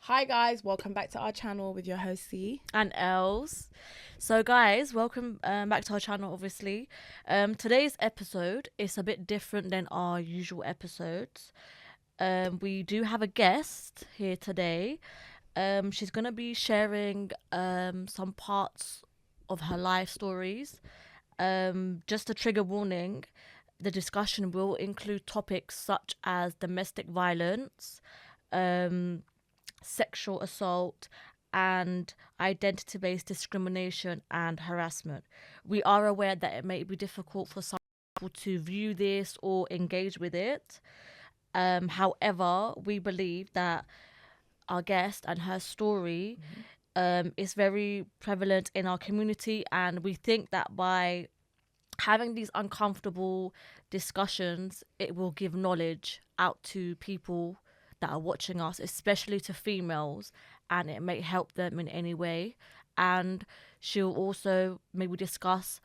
Hi guys, welcome back to our channel with your host C. And Els. So guys, welcome back to our channel obviously. Today's episode is a bit different than our usual episodes. We do have a guest here today. She's going to be sharing some parts of her life stories. Just a trigger warning, the discussion will include topics such as domestic violence, sexual assault, and identity-based discrimination and harassment. We are aware that it may be difficult for some people to view this or engage with it. However, we believe that our guest and her story is very prevalent in our community, and we think that by having these uncomfortable discussions, it will give knowledge out to people that are watching us, especially to females, and it may help them in any way. And she'll also maybe discuss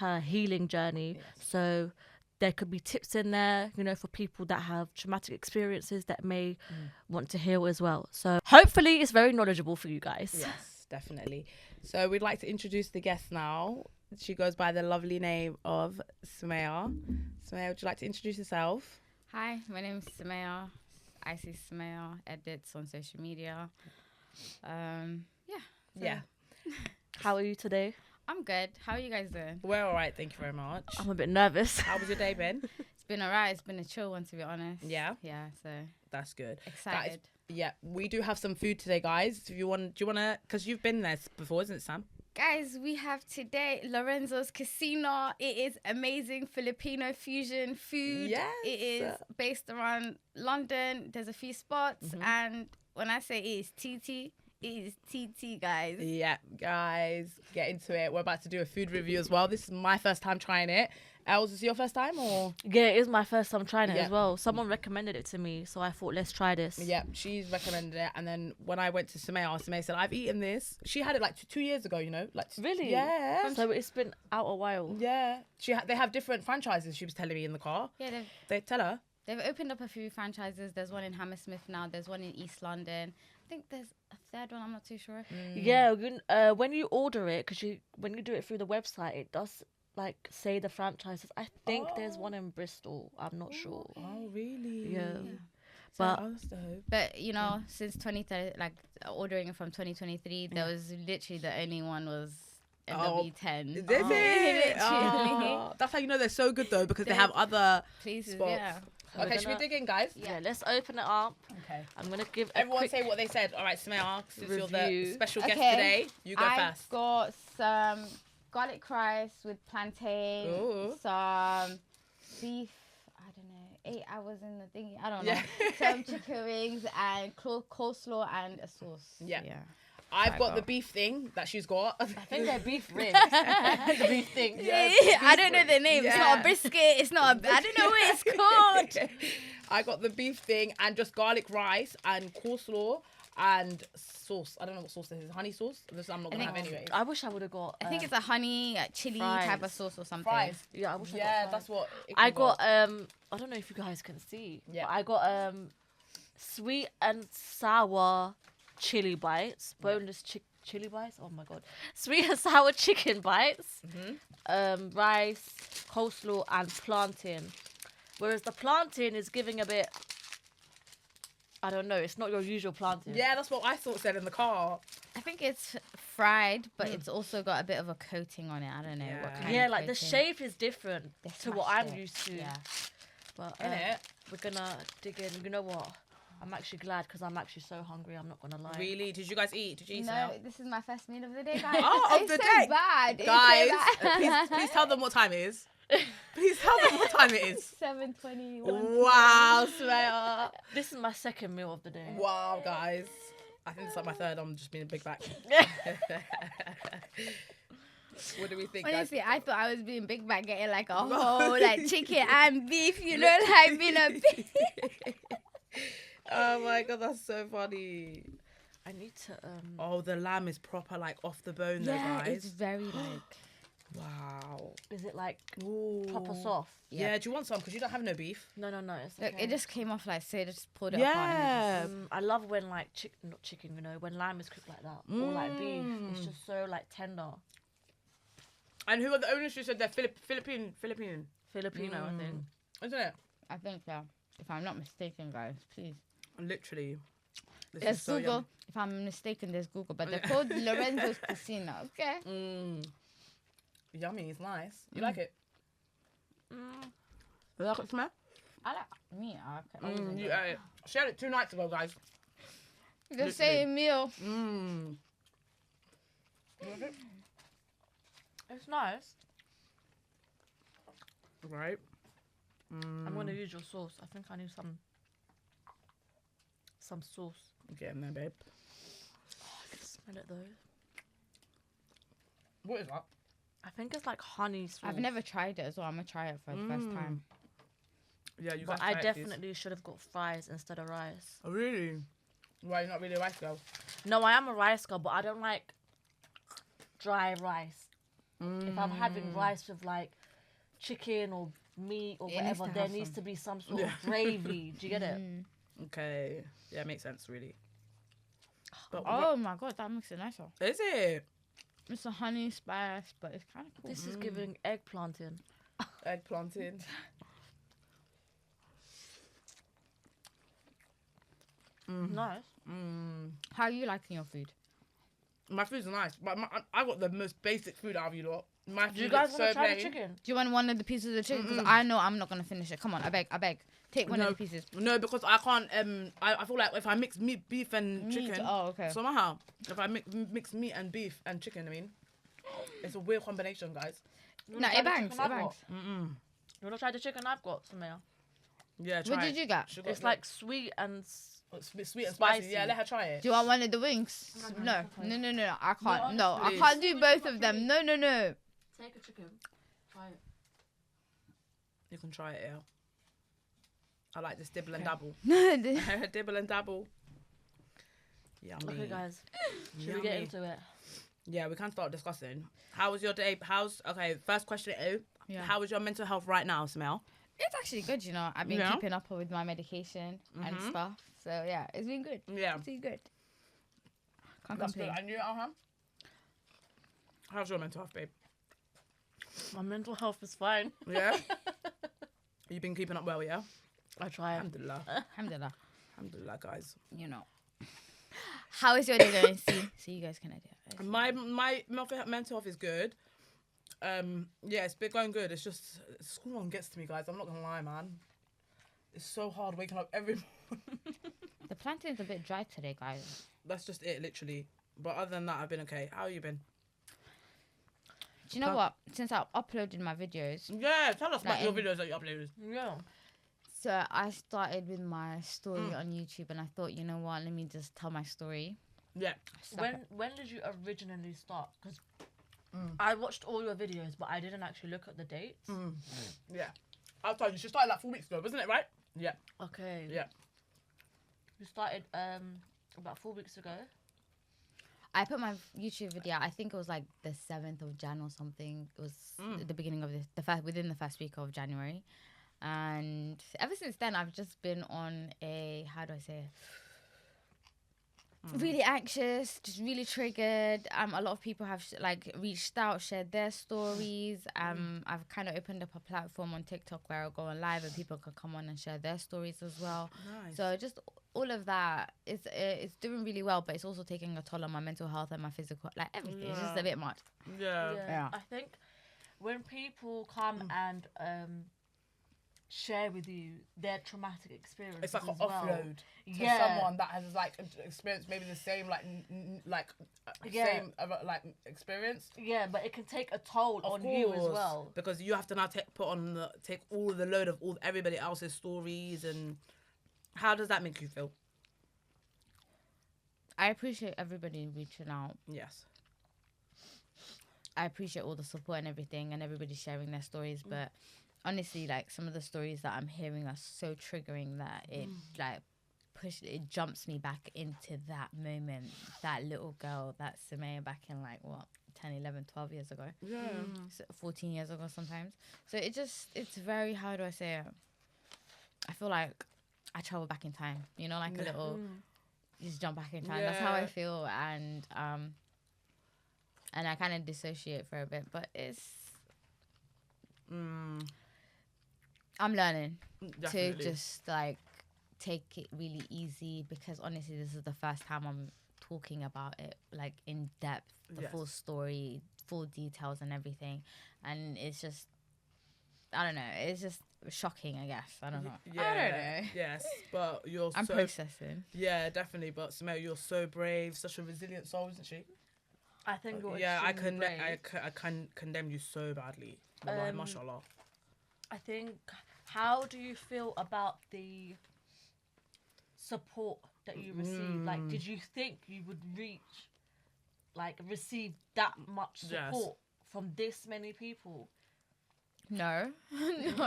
her healing journey. Yes. So there could be tips in there, for people that have traumatic experiences that may want to heal as well. So hopefully it's very knowledgeable for you guys. Yes, definitely. So we'd like to introduce the guest now. She goes by the lovely name of Sumaia. Sumaia, would you like to introduce yourself? Hi, my name is Sumaia. I see Sumaia edits on social media. Yeah. How are you today? I'm good. How are you guys doing? We're all right, thank you very much. I'm a bit nervous. How was your day been? It's been alright. It's been a chill one, to be honest. Yeah? Yeah, so That's good. excited. Yeah, we do have some food today, guys. If you want, do you want to, because you've been there before, isn't it, Sam? Guys, we have today Lorenzo's Kuisina. It is amazing Filipino fusion food. Yes. It is based around London. There's a few spots. And when I say it is TT, it is TT, guys. Yeah, guys, get into it. We're about to do a food review as well. This is my first time trying it. Els, is it your first time or? Yeah, it is my first time trying it Yeah. as well. Someone recommended it to me, so I thought, let's try this. Yeah, she's recommended it. And then when I went to Sumaia said, I've eaten this. She had it like 2 years ago, Really? Yeah. So it's been out a while. Yeah. They have different franchises, she was telling me in the car. Yeah, They tell her. they've opened up a few franchises. There's one in Hammersmith now. There's one in East London. I think there's a third one. I'm not too sure. Yeah, when you order it, when you do it through the website, it does say the franchises. I think there's one in Bristol. I'm not sure. Oh, really? Yeah. So, But that's the hope. But since 2030, ordering it from 2023, there was literally the only one was NW10. Is it? Literally. Oh, that's how you know they're so good though, because they have other Places, spots. yeah. Okay, should we dig in, guys? yeah, let's open it up. Okay. I'm gonna give Everyone a quick say what they said. All right, Sumaia, since you're the review. special guest Okay. today, you go I've first. got some garlic rice with plantain, Ooh. some beef, I don't know, 8 hours in the thingy, I don't know, Yeah. some chicken wings and coleslaw and a sauce. Yeah. Yeah. I've got the beef thing that she's got. I think they're beef ribs. The beef thing. Yeah, I don't know the name. It's not Yeah. a brisket. It's not I don't know what it's called. I got the beef thing and just garlic rice and coleslaw and sauce. I don't know what sauce this is. Honey sauce? This I'm not going to have anyway. I wish I would have got. I think it's a honey chili type of sauce or something. Fries. Yeah, I wish I Yeah, got that's what. I got I don't know if you guys can see. Yeah. But I got sweet and sour chili bites, boneless chili bites. Oh my god, sweet and sour chicken bites, rice, coleslaw, and plantain. Whereas the plantain is giving a bit. I don't know. It's not your usual plantain. Yeah, that's what I thought said in the car. I think it's fried, but it's also got a bit of a coating on it. I don't know what kind Yeah, of like the coating. shape is different They to what smashed I'm it. used to. Yeah. But Innit? we're gonna dig in. You know what? I'm actually glad because I'm actually so hungry. I'm not gonna lie. Really? Did you guys eat? Did you eat No, Sumaia? this is my first meal of the day, guys. Oh, of it's the so day. bad. Guys, It's so bad. please tell them what time it is. Please tell them what time it is. 7:21. Wow, Sumaia. This is my second meal of the day. Wow, guys. I think it's like my third. I'm just being a big back. What do we think, guys? Honestly, I thought I was being big back, getting like a whole chicken and beef, like being a beef. Oh my god, that's so funny. I need to Oh, the lamb is proper off the bone though, Yeah, guys. it's very Wow. Is it like Ooh. proper soft? Yeah. Do you want some? Because you don't have no beef. No. It's Look, okay. it just came off like say just pulled it apart. Yeah. I love when like not chicken, when lamb is cooked like that, or like beef. It's just so like tender. And who are the owners? You said they're Filipino, I think. isn't it? I think so. If I'm not mistaken, guys, please. Literally. This There's is so Google. yummy. If I'm mistaken, there's Google. But they're called Lorenzo's Kuisina. Okay. Yummy. It's nice. You like it? You like it, smell? I like me. I like it. You shared it 2 nights ago, guys. The same meal. It's nice. Right. I'm gonna use your sauce. I think I need some sauce. Get in there, babe. I can smell it though. What is that? I think it's like honey sauce. I've never tried it as well. I'm gonna try it for the first time. Yeah, you But guys I try it, please. definitely should have got fries instead of rice. Oh, really? Why, you're not really a rice girl? No, I am a rice girl, but I don't like dry rice. If I'm having rice with like chicken or meat or It needs whatever, to there have needs some. to be some sort of gravy. Do you get it? Okay. Yeah, makes sense, really. But Oh my god, that makes it nicer. is it? It's a honey spice, but it's kind of cool. This is giving eggplanting. Eggplanted. Nice. How are you liking your food? My food's nice, but I got the most basic food out of you lot. My food Do you guys is want so to try plain. the chicken? Do you want one of the pieces of chicken? Because I know I'm not gonna finish it. Come on, I beg. Take one of the pieces. No, because I can't. I feel like if I mix meat, beef, and Meat, chicken. oh, okay. Somehow, if I mix meat and beef and chicken, I mean, it's a weird combination, guys. No, it bangs. It bangs. You want to try the chicken I've got, Sumaia? Yeah, try What it. did you get? She got It's the- like sweet and... sweet and spicy. spicy. Yeah, let her try it. Do you want one of the wings? No. I can't. No, I please. can't do both of them. No. Take a chicken. Try it. You can try it, yeah. I like this dibble and dabble. No. Dibble and dabble. Yummy. Okay, guys. Should we get Yummy. into it? Yeah, we can start discussing. How was your day? Okay, first question. Yeah. How is your mental health right now, Smell? It's actually good, you know. I've been Yeah? keeping up with my medication and stuff. So yeah, it's been good. Yeah. It's been good. Can't That's good. complain. And you, how's your mental health, babe? My mental health is fine. Yeah? You've been keeping up well, yeah? I try. Alhamdulillah. Alhamdulillah. Alhamdulillah, guys. You know. How is your day going? See you guys can idea. My mental health is good. Yeah, it's been going good. It's just school one gets to me, guys. I'm not gonna lie, man. It's so hard waking up every morning. The plantain's a bit dry today, guys. That's just it, literally. But other than that, I've been okay. How you been? Do you know what? Since I uploaded my videos, Yeah, tell us about Like your in- videos that you uploaded. Yeah. so I started with my story on YouTube, and I thought, you know what? Let me just tell my story. Yeah. When did you originally start? Because I watched all your videos, but I didn't actually look at the dates. Yeah. I told you, she started like 4 weeks ago, wasn't it, right? Yeah. Okay. Yeah. You started about 4 weeks ago. I put my YouTube video out, I think it was like the 7th of Jan or something. It was the beginning of within the first week of January. And ever since then, I've just been on a, how do I say it? Really anxious, just really triggered. A lot of people have reached out, shared their stories. I've kind of opened up a platform on TikTok where I'll go on live and people can come on and share their stories as well. Nice. So just all of that, it's doing really well, but it's also taking a toll on my mental health and my physical, like everything. It's just a bit much. Yeah. I think when people come and share with you their traumatic experiences, It's like an as well. offload to Yeah. someone that has like experienced maybe the same same experience. Yeah, but it can take a toll on you as well. Because you have to now take all the load of everybody else's stories. And how does that make you feel? I appreciate everybody reaching out. Yes. I appreciate all the support and everything and everybody sharing their stories, but honestly, like some of the stories that I'm hearing are so triggering that it jumps me back into that moment, that little girl, that Sumaia back in 10 10, 11, 12 years ago. Yeah. 14 years ago sometimes. So it's very, how do I say it? I feel like I travel back in time, you know, like a little, just jump back in time. That's how I feel. And I kind of dissociate for a bit, but I'm learning to just like take it really easy, because honestly, this is the first time I'm talking about it like in depth, the full story, full details and everything. And it's just, I don't know, it's just shocking, I guess. I don't know. Yeah, I don't know. Yes, but I'm processing. Yeah, definitely. But Sumaia, you're so brave, such a resilient soul, isn't she? I think you're I extremely brave. can condemn you so badly. Wallahi, mashallah. I think, how do you feel about the support that you received? Like, did you think you would receive that much support from this many people? No. No.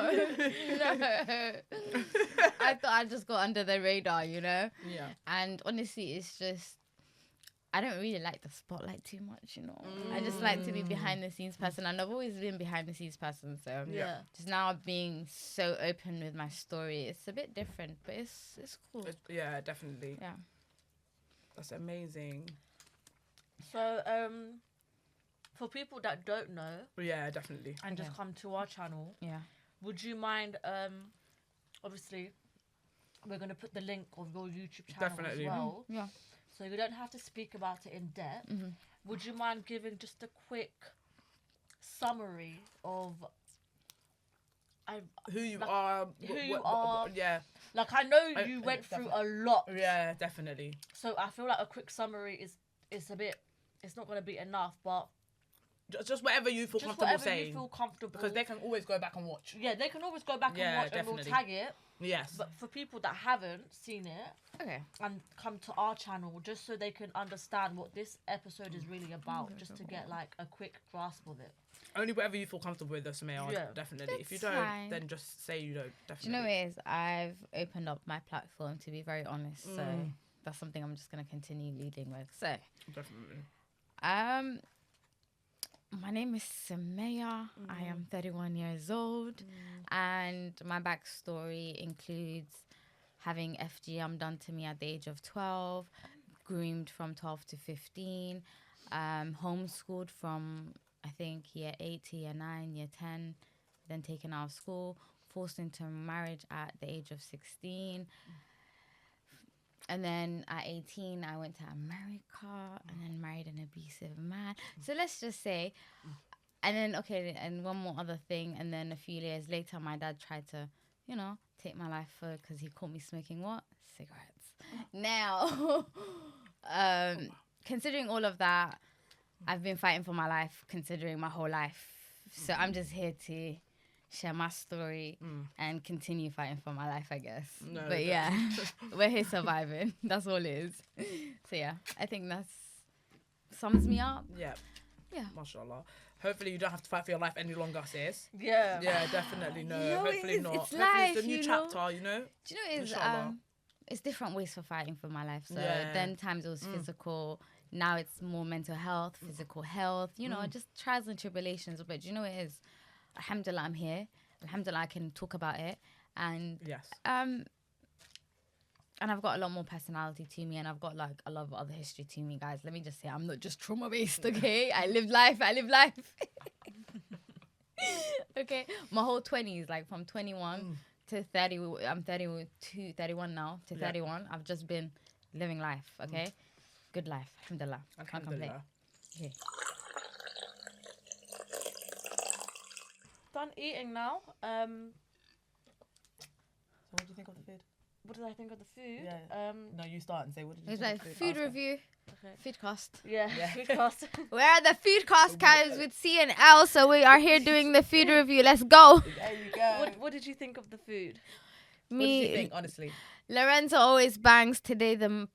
I thought I just got under the radar, you know? Yeah. And honestly, it's just, I don't really like the spotlight too much, you know? I just like to be behind the scenes person, and I've always been behind the scenes person, so just now being so open with my story, it's a bit different, but it's cool. Yeah, definitely. Yeah. That's amazing. So, for people that don't know, yeah, definitely, and just come to our channel, would you mind? Obviously, we're gonna put the link of your YouTube channel as well. Yeah. So you don't have to speak about it in depth. Would you mind giving just a quick summary of who you are? Yeah. Like, I know you went through a lot. Yeah, definitely. So I feel like a quick summary is a bit. It's not gonna be enough, but. Just whatever you feel comfortable saying. You feel comfortable. Because they can always go back and watch. Yeah, they can always go back and watch, definitely. and we'll tag it. Yes. But for people that haven't seen it, and come to our channel, just so they can understand what this episode is really about, just to get like a quick grasp of it. Only whatever you feel comfortable with, Sumaia, definitely. That's if you don't, fine. then just say you don't, definitely. Do you know what it is? I've opened up my platform, to be very honest, so that's something I'm just going to continue leading with. So, definitely. My name is Sumaia. I am 31 years old, and my backstory includes having FGM done to me at the age of 12, groomed from 12 to 15, homeschooled from, I think, year 8 to year 9, year 10, then taken out of school, forced into marriage at the age of 16. And then at 18, I went to America and then married an abusive man. So let's just say, and then, and one more other thing. And then a few years later, my dad tried to, take my life because he caught me smoking what? Cigarettes. Now, considering all of that, I've been fighting for my life, considering my whole life. So I'm just here to share my story and continue fighting for my life, I guess. But yeah, we're here surviving. That's all it is. So yeah, I think that sums me up. Yeah. Yeah. Mashallah. Hopefully you don't have to fight for your life any longer, sis. Yeah. Yeah, definitely no. Hopefully not. It's Hopefully life, it's a new chapter, you know? Do you know it's different ways for fighting for my life. So then times it was physical. Now it's more mental health, physical health, just trials and tribulations. But do you know what it is? Alhamdulillah, I'm here. Alhamdulillah, I can talk about it. And and I've got a lot more personality to me, and I've got like a lot of other history to me, guys. Let me just say, I'm not just trauma based, okay? I live life. Okay, my whole 20s, like from 21 to 30, I'm 32, 31 now to 31. I've just been living life, okay? Good life, alhamdulillah. I can't complain. Okay. Done eating now. So what do you think of the food? What did I think of the food? Yeah. No, you start and say what did you It's think like of the food? food review. Okay. Food cost. Yeah. Food cost. We're at the food cost guys with C and L, so we are here doing the food review. Let's go. There you go. What did you think of the food? What did you think, honestly? Lorenzo always bangs. Today the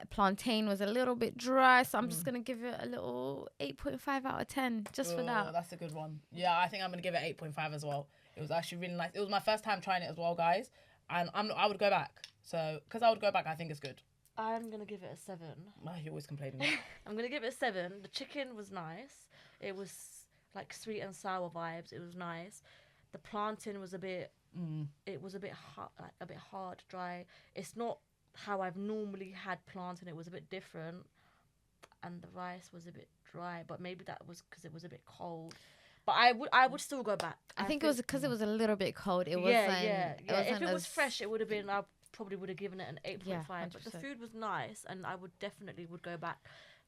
plantain was a little bit dry, so I'm just gonna give it a little 8.5 out of 10 just for that. That's a good one. Yeah, I think I'm gonna give it 8.5 as well. It was actually really nice. It was my first time trying it as well, guys, and I would go back. So because I would go back, I think it's good. I'm gonna give it a 7. Oh, you're always complaining. I'm gonna give it a 7. The chicken was nice. It was like sweet and sour vibes. It was nice. The plantain was a bit. It was a bit hard, like a bit hard, dry. It's not how I've normally had plantain. It was a bit different, and the rice was a bit dry. But maybe that was because it was a bit cold. But I would still go back. I think it was because it was a little bit cold. It was yeah. If it was fresh, it would have been. I probably would have given it an 8.5. Yeah, but the food was nice, and I would definitely go back.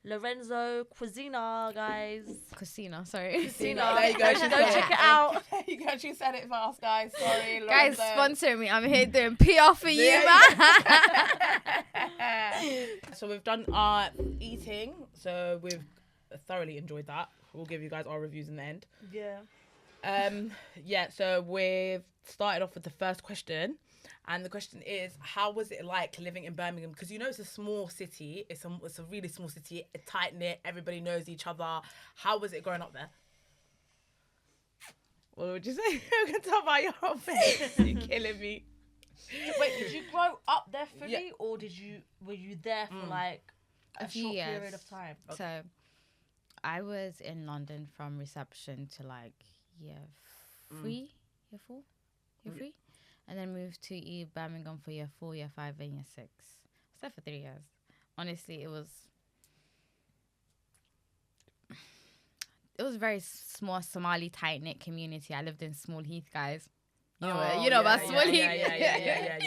Lorenzo, Kuisina, guys. Kuisina, sorry. Kuisina. There you go. Go check it out. There you go. She said it fast, guys. Sorry, Guys, Lorenzo. sponsor me. I'm here doing PR for you, man. So we've done our eating. So we've thoroughly enjoyed that. We'll give you guys our reviews in the end. Yeah. So we've started off with the first question. And the question is, how was it like living in Birmingham? Because you know it's a small city. It's a really small city, tight knit. Everybody knows each other. How was it growing up there? What would you say? I can tell by your whole face. You're killing me. Wait, did you grow up there fully, Yeah. or were you there for like a few short years. period of time? So, I was in London from reception to like year 3, year 4, year 3. And then moved to Birmingham for year 4, year 5, and year 6. I was there for 3 years. Honestly, it was a very small Somali tight-knit community. I lived in Small Heath, guys. You know about Small Heath. Yeah.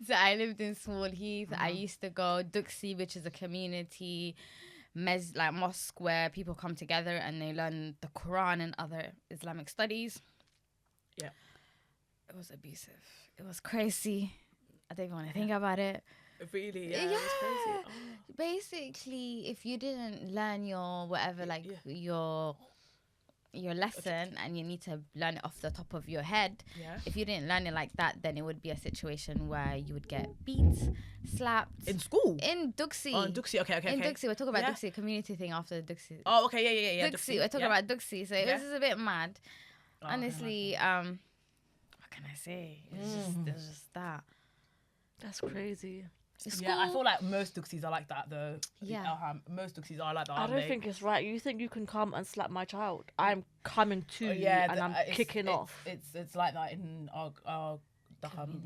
So I lived in Small Heath. I used to go Duxie, which is a community like mosque where people come together and they learn the Quran and other Islamic studies. Yeah. It was abusive. It was crazy. I don't even want to think about it. Really? Yeah. It was crazy. Oh. Basically, if you didn't learn your whatever, your lesson, and you need to learn it off the top of your head. Yeah. If you didn't learn it like that, then it would be a situation where you would get beat, slapped. In school? In Duxie. Oh, in Duxie. Okay. In Duxie. We're talking about Duxie, community thing after Duxie. Oh, okay. Yeah. Duxie. We're talking about Duxie. So it was just a bit mad. Honestly, what can I say? It was just that. That's crazy. Yeah, I feel like most Duxies are like that though. Yeah. Most Duxies are like that. I don't think it's right. You think you can come and slap my child? I'm coming to you and I'm kicking off. It's like that in our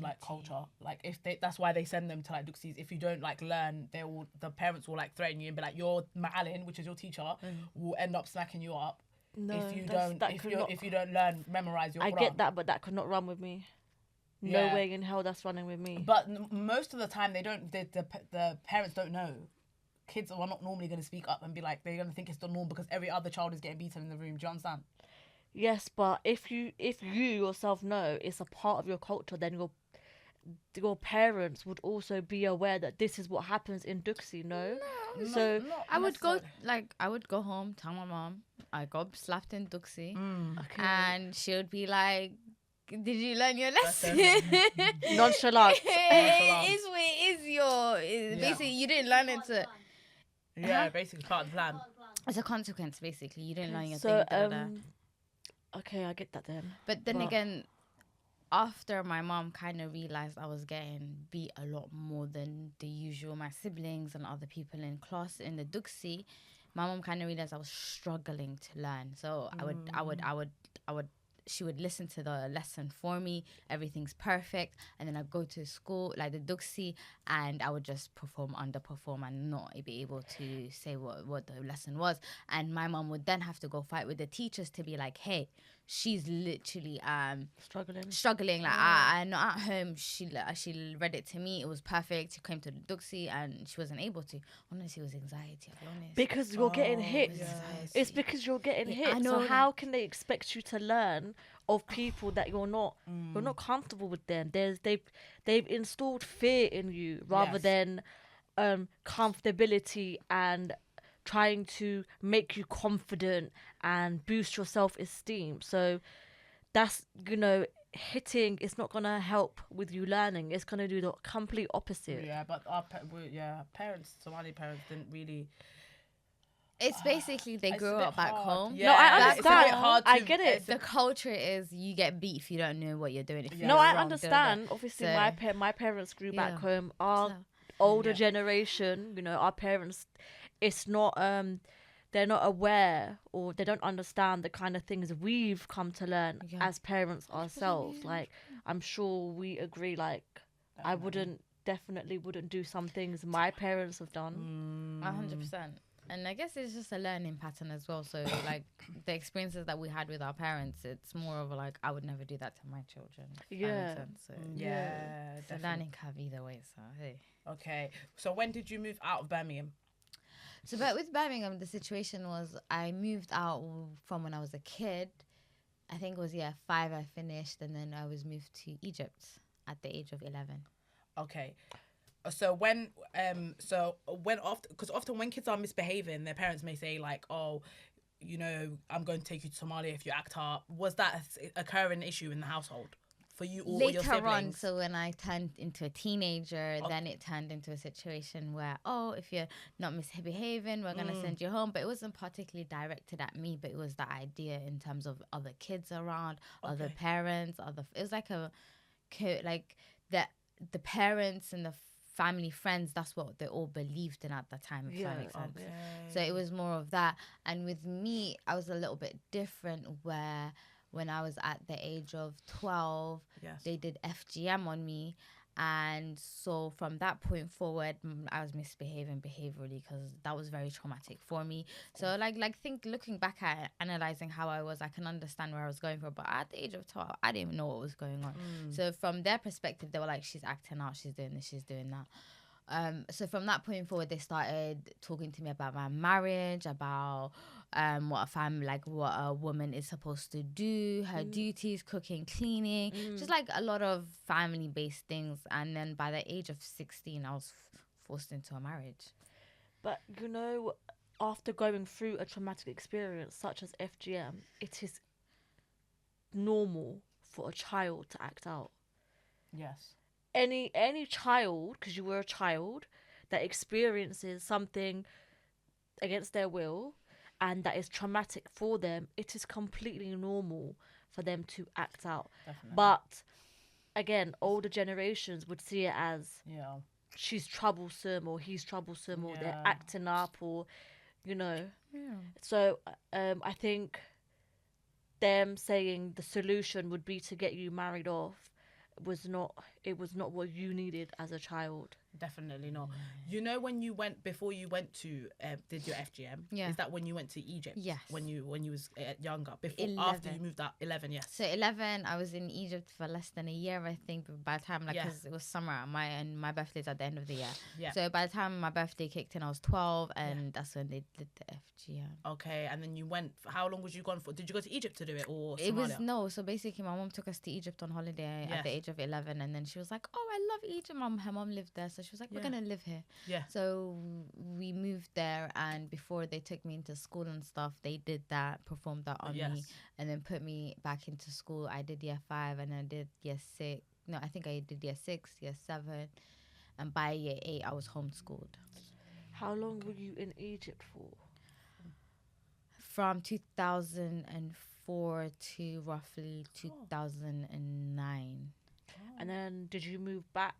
like culture. Like that's why they send them to like Duxies. If you don't like learn, the parents will like threaten you and be like, your Ma'alin, which is your teacher, will end up smacking you up. No, if you don't learn, memorize your Quran. I get that, but that could not run with me. No way in hell that's running with me. But most of the time they don't. The parents don't know. Kids are not normally going to speak up and be like, they're going to think it's the norm because every other child is getting beaten in the room. Do you understand? Yes, but if you yourself know it's a part of your culture, then your parents would also be aware that this is what happens in Duxie. No, so not I would go home, tell my mom I got slapped in Duxie, and she would be like, "Did you learn your lesson?" Nonchalant. Basically you didn't learn it to. Yeah, basically part of the plan. It's a consequence. Basically, you didn't learn your So thing. okay, I get that then. But then again, after my mom kind of realized I was getting beat a lot more than the usual, my siblings and other people in class in the Duxie, my mom kind of realized I was struggling to learn. So she would listen to the lesson for me. Everything's perfect. And then I'd go to school, like the Duxie, and I would just underperform and not be able to say what the lesson was. And my mom would then have to go fight with the teachers to be like, hey, she's literally struggling. Like I know at home she read it to me. It was perfect. She came to the Duxie and she wasn't able to. Honestly, it was anxiety. I'll be honest. Because you're getting hit. It's because you're getting hit. I know. So how can they expect you to learn of people that you're not comfortable with them? They've installed fear in you rather than comfortability and trying to make you confident and boost your self-esteem. So that's, hitting is not going to help with you learning. It's going to do the complete opposite. Yeah, but parents, Somali parents didn't really... It's basically they grew up back home. Yeah, no, I understand. It's a bit hard I get it. The culture is you get beat if you don't know what you're doing. If No, I understand. Obviously, my parents grew back home. older Yeah. generation, our parents, it's not they're not aware, or they don't understand the kind of things we've come to learn Yeah. as parents 100%, ourselves. yeah. Like, I'm sure we agree, like, I definitely wouldn't do some things my parents have done. 100%. And I guess it's just a learning pattern as well. So like the experiences that we had with our parents, it's more of a, like, I would never do that to my children. If that Yeah. makes sense. So Yeah, it's a definitely. learning curve either way. So hey. Okay. So when did you move out of Birmingham? So but with Birmingham, the situation was I moved out from when I was a kid. I think it was 5 I finished, and then I was moved to Egypt at the age of 11. Okay. So when after, because often when kids are misbehaving, their parents may say like, oh, I'm going to take you to Somalia if you act up. Was that a occurring issue in the household for you or your Later on, siblings? so when I turned into a teenager, then it turned into a situation where, oh, if you're not misbehaving, we're going to send you home. But it wasn't particularly directed at me, but it was the idea in terms of other kids around, other Okay. parents, it was like the parents and the family friends, that's what they all believed in at the time, if that makes sense. Okay. So it was more of that. And with me, I was a little bit different, where when I was at the age of 12, Yes. they did FGM on me. And so from that point forward, I was misbehaving behaviorally, because that was very traumatic for me. So looking back at it, analyzing how I was, I can understand where I was going from. But at the age of 12, I didn't even know what was going on. So from their perspective, they were like, she's acting out, she's doing this, she's doing that. So from that point forward, they started talking to me about my marriage, about what a woman is supposed to do, her duties, cooking, cleaning, just like a lot of family-based things. And then by the age of 16, I was forced into a marriage. But after going through a traumatic experience such as FGM, it is normal for a child to act out. Yes. Any child, because you were a child, that experiences something against their will and that is traumatic for them, it is completely normal for them to act out. Definitely. But again, older generations would see it as Yeah. she's troublesome or he's troublesome or they're Yeah. acting up, or Yeah. So I think them saying the solution would be to get you married off was not what you needed as a child. Definitely not. Before you went to did your FGM? Yeah. Is that when you went to Egypt? Yes. When you was younger, before 11. after you moved out 11? Yes. So 11, I was in Egypt for less than a year, I think. But by the time, because it was summer, my birthday's at the end of the year. Yeah. So by the time my birthday kicked in, I was 12, and that's when they did the FGM. Okay, and then you went. How long was you gone for? Did you go to Egypt to do it or Somalia? It was no. So basically, my mom took us to Egypt on holiday at the age of 11, and then she was like, "Oh, I love Egypt." Her mom lived there, so she was like, "We're gonna live here." Yeah. So we moved there, and before they took me into school and stuff, they did that, performed that on me, and then put me back into school. I did year 5, and I did year 6. No, I think I did year 6, year 7, and by year 8, I was homeschooled. How long were you in Egypt for? From 2004 to roughly 2009. And then did you move back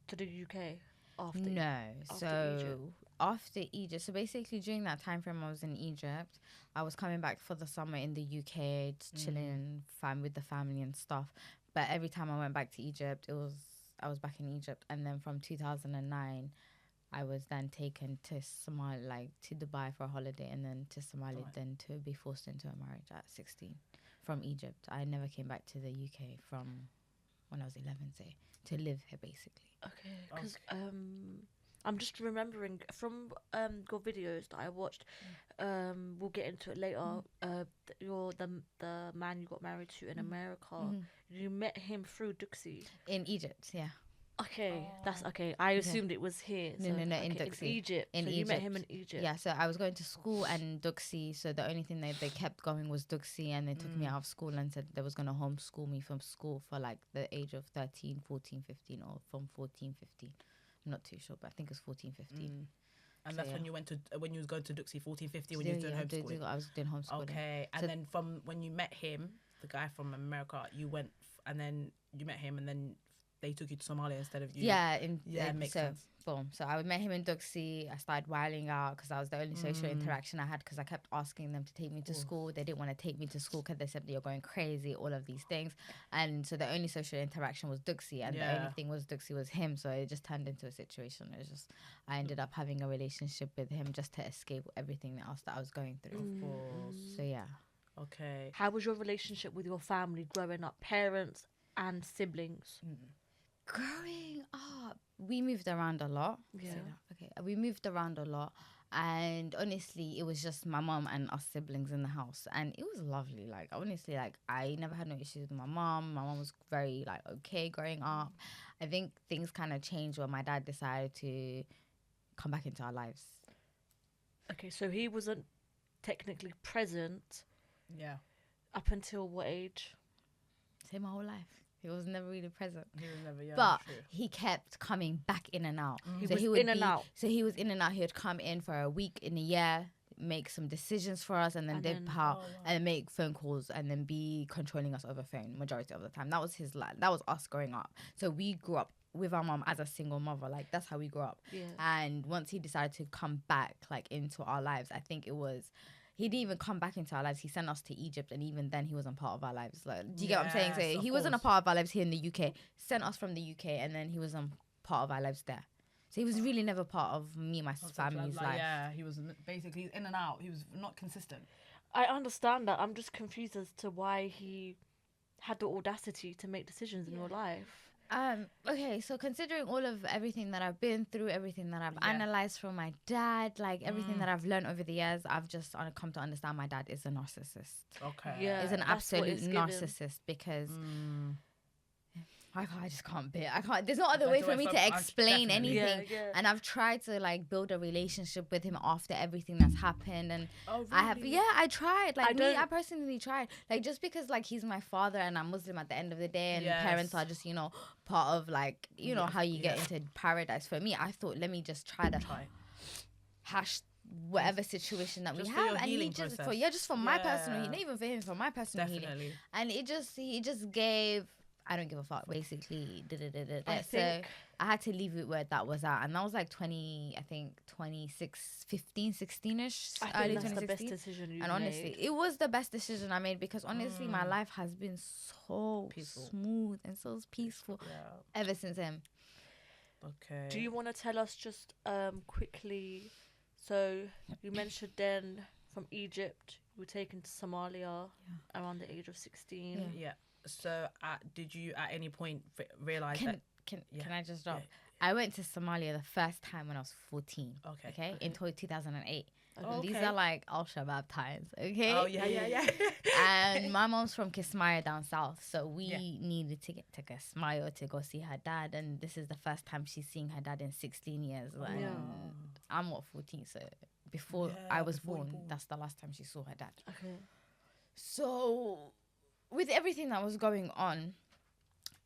to the UK after? No. Egypt? After Egypt, so basically during that time frame I was in Egypt, I was coming back for the summer in the UK, just chilling with the family and stuff. But every time I went back to Egypt, I was back in Egypt. And then from 2009, I was then taken to Somalia, to Dubai for a holiday, and then to Somalia, then to be forced into a marriage at 16 from Egypt. I never came back to the UK from when I was 11, say, to live here basically. Okay, because I'm just remembering from your videos that I watched. We'll get into it later. You're the man you got married to in America. You met him through Duxie In Egypt, yeah. Okay, that's okay. I assumed it was here. No, in Duxie. Egypt. In so Egypt. You met him in Egypt. Yeah, so I was going to school and Duxie, so the only thing that they kept going was Duxie, and they took me out of school and said they was going to homeschool me from school for the age of 13, 14, 15, or from 14, 15. I'm not too sure, but I think it was 14, 15. And that's when you was going to Duxie 14, 15, when you was doing homeschooling. I was doing homeschooling. Okay, and then from when you met him, the guy from America, you went and then you met him, and then they took you to Somalia instead of you. Yeah, Makes so sense. boom. So I met him in Duxie. I started wilding out because that was the only social interaction I had, because I kept asking them to take me to school. They didn't want to take me to school because they said that you're going crazy, all of these things. And so the only social interaction was Duxie, and the only thing was Duxie was him. So it just turned into a situation. It was just, I ended up having a relationship with him just to escape everything else that I was going through. Of course. So yeah. Okay. How was your relationship with your family growing up, parents and siblings? Growing up, we moved around a lot. Yeah. Okay, we moved around a lot, and honestly, it was just my mom and us siblings in the house, and it was lovely. Like honestly, like I never had no issues with my mom. My mom was very like okay growing up. I think things kind of changed when my dad decided to come back into our lives. Okay, so he wasn't technically present Yeah. up until what age? Say my whole life. He was never really present. He was never, But true. he kept coming back in and out. He was in and out. So he was in and out. He would come in for a week in a year, make some decisions for us, and then dip out and make phone calls, and then be controlling us over phone majority of the time. That was his life. That was us growing up. So we grew up with our mom as a single mother. Like that's how we grew up. Yeah. And once he decided to come back like into our lives, I think it was, he didn't even come back into our lives. He sent us to Egypt, and even then he wasn't part of our lives. Like, do you get what I'm saying? Yes, So of he wasn't a course. part of our lives here in the UK. Sent us from the UK, and then he wasn't part of our lives there. So he was really never part of me and my family's life. Yeah, he was basically in and out. He was not consistent. I understand that. I'm just confused as to why he had the audacity to make decisions in your life. Okay, so considering all of everything that I've been through, everything that I've analyzed from my dad, like everything that I've learned over the years, I've just come to understand my dad is a narcissist. Okay. Yeah. Is an that's what absolute it's given. narcissist, because I just can't bear. I can't. There's no other way for me to explain definitely. anything. Yeah. And I've tried to like build a relationship with him after everything that's happened, and Oh, really? I have. Yeah, I tried. Like I I personally tried. Like just because like he's my father and I'm Muslim at the end of the day, and Yes. parents are just part of like how you get into paradise. For me, I thought let me just try to hash whatever situation that Just we for your have, and he healing just process. just for my personal Yeah. healing, not even for him, for my personal healing. Definitely. And he just gave, I don't give a fuck, basically. I So think- I had to leave it where that was at. And that was like 16-ish, I early think that's the best 2016. decision you And honestly, made. it was the best decision I made, because honestly, my life has been so Peaceful. smooth and so peaceful Yeah. ever since him. Okay. Do you want to tell us just quickly? So you mentioned then from Egypt, you were taken to Somalia around the age of 16. Yeah. So, did you at any point realize that? Can Yeah. I just drop? Yeah. I went to Somalia the first time when I was 14. Okay. In 2008. Okay. These are like Al-Shabaab times, okay? Oh yeah. And my mom's from Sumaia down south, so we needed to get to Sumaia to go see her dad, and this is the first time she's seeing her dad in 16 years. And Yeah. I'm 14, so before Yeah, I was before you born, born. that's the last time she saw her dad. Okay. So with everything that was going on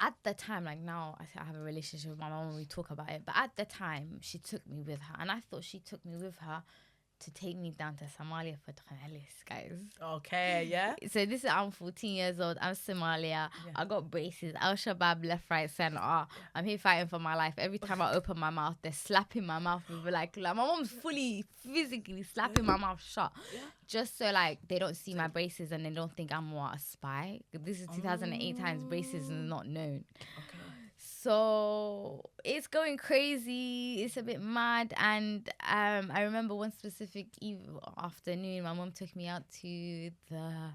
at the time, like now I have a relationship with my mom and we talk about it, but at the time she took me with her, and I thought she took me with her to take me down to Somalia for Tranelis, guys. Okay. Yeah. So this is, I'm 14 years old, I'm Somalia, I got braces, Al-Shabaab left, right, center. I'm here fighting for my life. Every time I open my mouth, they're slapping my mouth with like my mom's fully physically slapping my mouth shut, just so like they don't see my braces and they don't think I'm a spy. This is 2008 times, braces is not known. Okay. So it's going crazy. It's a bit mad. And I remember one specific afternoon, my mom took me out to the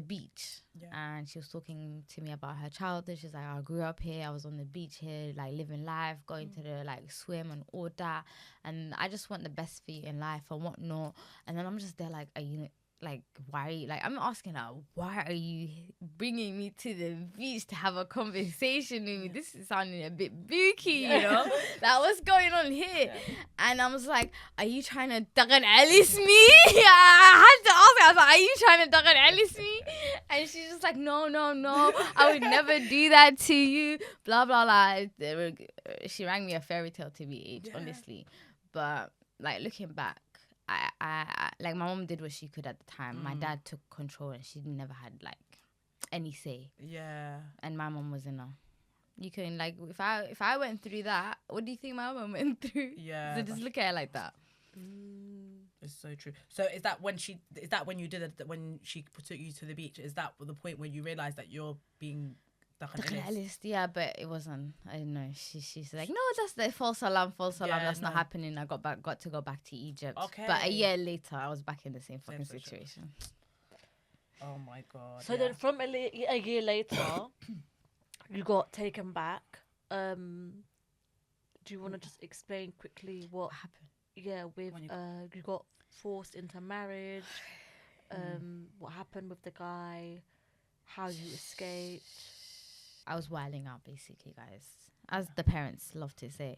beach. Yeah. And she was talking to me about her childhood. She's like, I grew up here. I was on the beach here, like living life, going to the like swim and all that. And I just want the best for you in life and whatnot. And then I'm just there like, are you... Like, why are you, like, I'm asking her, why are you bringing me to the beach to have a conversation with me? This is sounding a bit booky, you know? Like, what's going on here? And I was like, are you trying to Dagan Alice me? I had to ask her, I was like, are you trying to Dagan Alice me? And she's just like, no, I would never do that to you, blah, blah, blah. She rang me a fairy tale to be age, honestly. But, like, looking back, I like my mom did what she could at the time. My dad took control and she never had like any say. Yeah. And my mom was in a You can like if I went through that, what do you think my mum went through? Yeah, So just look at it like that. it's so true. So is that when you did it, when she took you to the beach? Is that the point where you realized that you're being stuck on The list, yeah, but it wasn't. I don't know. She's like, no, that's the false alarm. Yeah, That's not no. happening. I got to go back to Egypt. Okay. But a year later, I was back in the same fucking situation. situation. Oh my god. So then, from a year later, you got taken back. Do you want to just explain quickly what happened? Yeah, with you got forced into marriage. What happened with the guy? How you escaped? I was wilding out, basically, guys. As the parents love to say.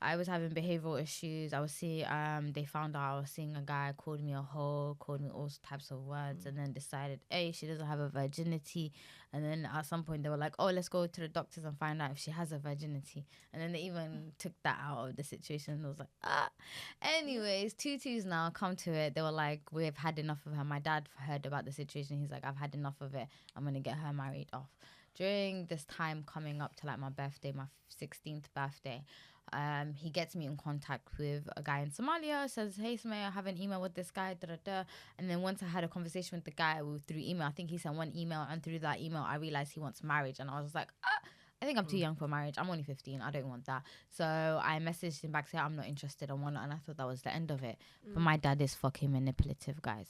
I was having behavioral issues. I was seeing, they found out I was seeing a guy, called me a hoe, called me all types of words, and then decided, hey, she doesn't have a virginity. And then at some point they were like, oh, let's go to the doctors and find out if she has a virginity. And then they even took that out of the situation. And I was like, ah. Anyways, tutus now come to it. They were like, we've had enough of her. My dad heard about the situation. He's like, I've had enough of it. I'm going to get her married off. During this time coming up to like my birthday, my 16th birthday, he gets me in contact with a guy in Somalia, says, hey, Sumaia, I have an email with this guy, da-da-da. And then once I had a conversation with the guy through email, I think he sent one email, and through that email, I realized he wants marriage. And I was like, I think I'm too young for marriage. I'm only 15. I don't want that. So I messaged him back saying, I'm not interested in one. And I thought that was the end of it. But my dad is fucking manipulative, guys.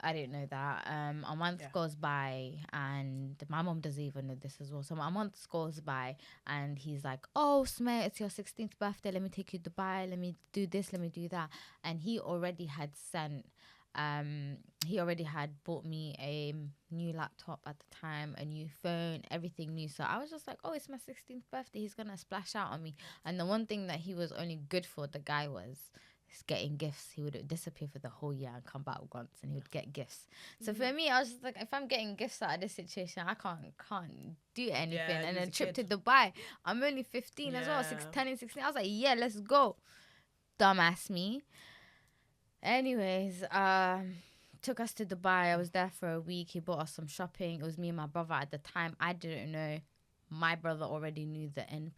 I didn't know that. A month goes by, and my mom doesn't even know this as well. So a month goes by, and he's like, oh, Smith, it's your 16th birthday. Let me take you to Dubai. Let me do this. Let me do that. And he already had bought me a new laptop at the time, a new phone, everything new. So I was just like, oh, it's my 16th birthday. He's going to splash out on me. And the one thing that he was only good for, the guy, was getting gifts. He would disappear for the whole year and come back once, and he would get gifts. So for me, I was just like, if I'm getting gifts out of this situation, I can't do anything. Yeah, and then trip to Dubai, I'm only 15 as well, turning 16. I was like, yeah, let's go. Dumbass me. Anyways, took us to Dubai. I was there for a week. He bought us some shopping. It was me and my brother at the time. I didn't know. My brother already knew the end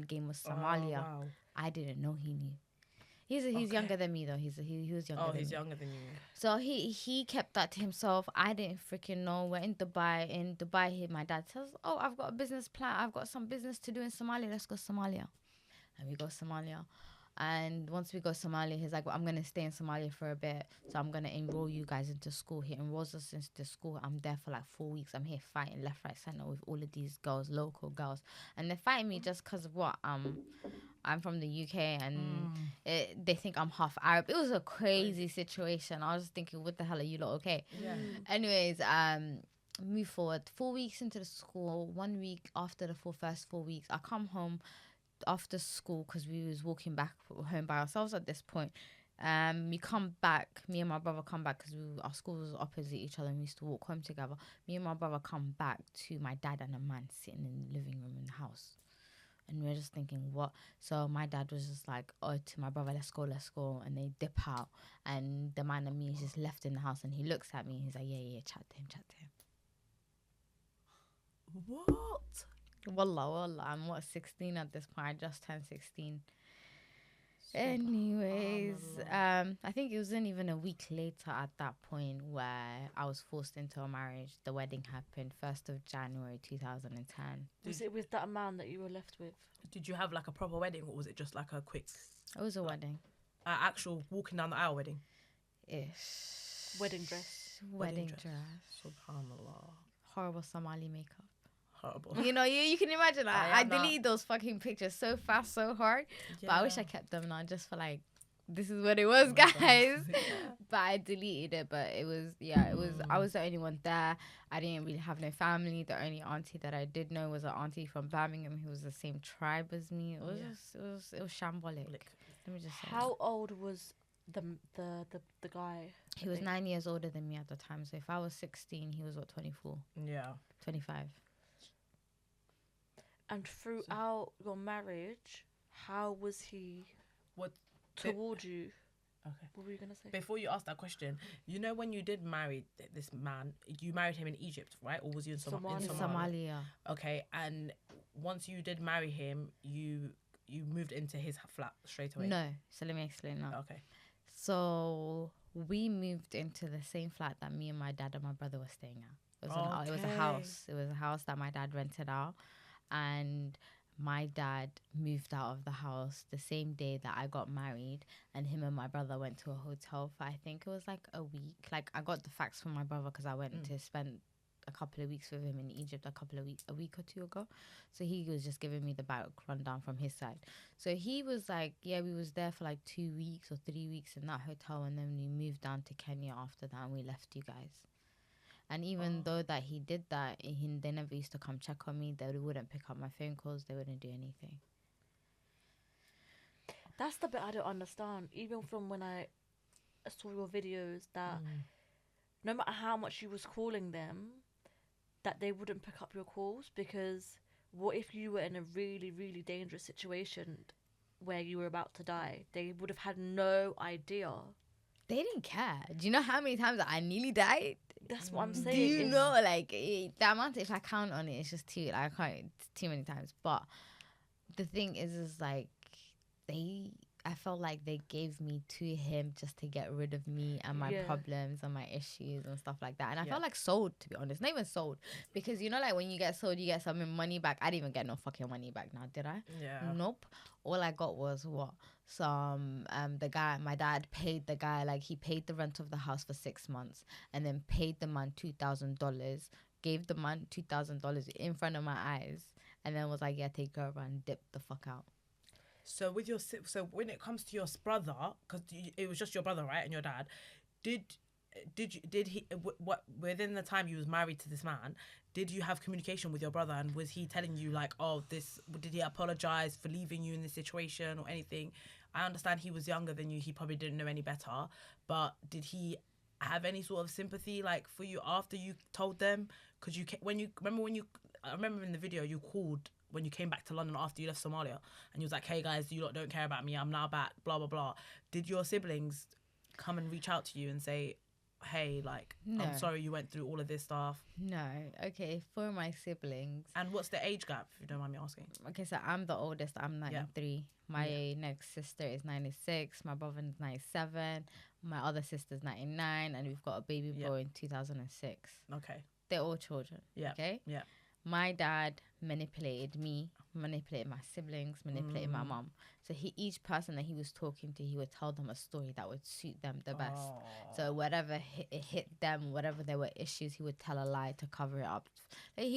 game was Somalia. Oh, wow. I didn't know he knew. He's younger than me though. He was younger. Oh, he's younger than you. So he kept that to himself. I didn't freaking know. We're in Dubai. My dad says, "Oh, I've got a business plan. I've got some business to do in Somalia. Let's go Somalia." And we go Somalia. And once we go Somalia, he's like, well, I'm gonna stay in Somalia for a bit. So I'm gonna enroll you guys into school. He enrolls us into the school. I'm there for like 4 weeks. I'm here fighting left, right, center with all of these girls, local girls, and they're fighting me just because of what I'm from the UK, and they think I'm half Arab. It was a crazy situation. I was just thinking, what the hell are you lot okay? Yeah. Anyways, move forward. 4 weeks into the school, 1 week after the first 4 weeks, I come home after school because we was walking back home by ourselves at this point. We come back, me and my brother come back because our school was opposite each other and we used to walk home together. Me and my brother come back to my dad and a man sitting in the living room in the house. And we were just thinking, what? So my dad was just like, oh, to my brother, let's go. And they dip out. And the man and me is just left in the house. And he looks at me. He's like, yeah, chat to him. What? Wallah. I'm 16 at this point. I just turned 16. Anyways, I think it wasn't even a week later at that point where I was forced into a marriage. The wedding happened 1st of January 2010. Was it with that man that you were left with? Did you have like a proper wedding, or was it just like a quick? It was a wedding. Actual walking down the aisle wedding? Ish. Wedding dress. Wedding dress. Subhanallah. Horrible Somali makeup. Horrible. You know, you can imagine. I deleted those fucking pictures so fast, so hard. Yeah. But I wish I kept them now just for like, this is what it was, guys. But I deleted it. But it was, I was the only one there. I didn't really have no family. The only auntie that I did know was an auntie from Birmingham who was the same tribe as me. It was it was shambolic. Let me just say. How old was the guy? He was 9 years older than me at the time. So if I was 16, he was 24? Yeah. 25. And throughout your marriage, how was he towards you? Okay. What were you going to say? Before you ask that question, you know when you did marry this man, you married him in Egypt, right? Or was you in Somalia? In Somalia. Okay, and once you did marry him, you moved into his flat straight away? No. So let me explain now. Okay. So we moved into the same flat that me and my dad and my brother were staying at. It was a house. It was a house that my dad rented out, and my dad moved out of the house the same day that I got married, and him and my brother went to a hotel for, I think it was like a week. Like, I got the facts from my brother because I went to spend a couple of weeks with him in Egypt a week or two ago. So he was just giving me the back rundown from his side. So he was like, yeah, we was there for like 2 weeks or 3 weeks in that hotel, and then we moved down to Kenya after that, and we left you guys. And even though that he did that, they never used to come check on me. They wouldn't pick up my phone calls. They wouldn't do anything. That's the bit I don't understand. Even from when I saw your videos, that no matter how much you was calling them, that they wouldn't pick up your calls, because what if you were in a really, really dangerous situation where you were about to die? They would have had no idea. They didn't care. Do you know how many times I nearly died? That's what I'm saying. Do you know, like, the amount, if I count on it, it's just too, like, I can't, it's too many times. But the thing is like, I felt like they gave me to him just to get rid of me and my problems and my issues and stuff like that. And I felt like sold, to be honest. Not even sold. Because, you know, like, when you get sold, you get some money back. I didn't even get no fucking money back now, did I? Yeah. Nope. All I got was what? The guy, my dad paid the guy, like, he paid the rent of the house for 6 months, and then paid the man $2,000, gave the man $2,000 in front of my eyes, and then was like, yeah, take her over, and dip the fuck out. So when it comes to your brother, because it was just your brother, right, and your dad, did he what within the time you was married to this man, did you have communication with your brother, and was he telling you like, oh, did he apologize for leaving you in this situation or anything? I understand he was younger than you, he probably didn't know any better, but did he have any sort of sympathy like for you after you told them? Because I remember in the video you called when you came back to London after you left Somalia, and you was like, hey guys, you lot don't care about me, I'm now back, blah blah blah. Did your siblings come and reach out to you and say, hey, like, No. I'm sorry you went through all of this stuff? No. Okay, for my siblings. And what's the age gap, if you don't mind me asking? Okay, so I'm the oldest. I'm 93. My next sister is 96. My brother's 97. My other sister's 99. And we've got a baby boy in 2006. Okay. They're all children. Yeah. Okay? Yeah. My dad manipulated me, manipulated my siblings, manipulated my mom. So each person that he was talking to, he would tell them a story that would suit them the best. So whatever hit them, whatever there were issues, he would tell a lie to cover it up. Like,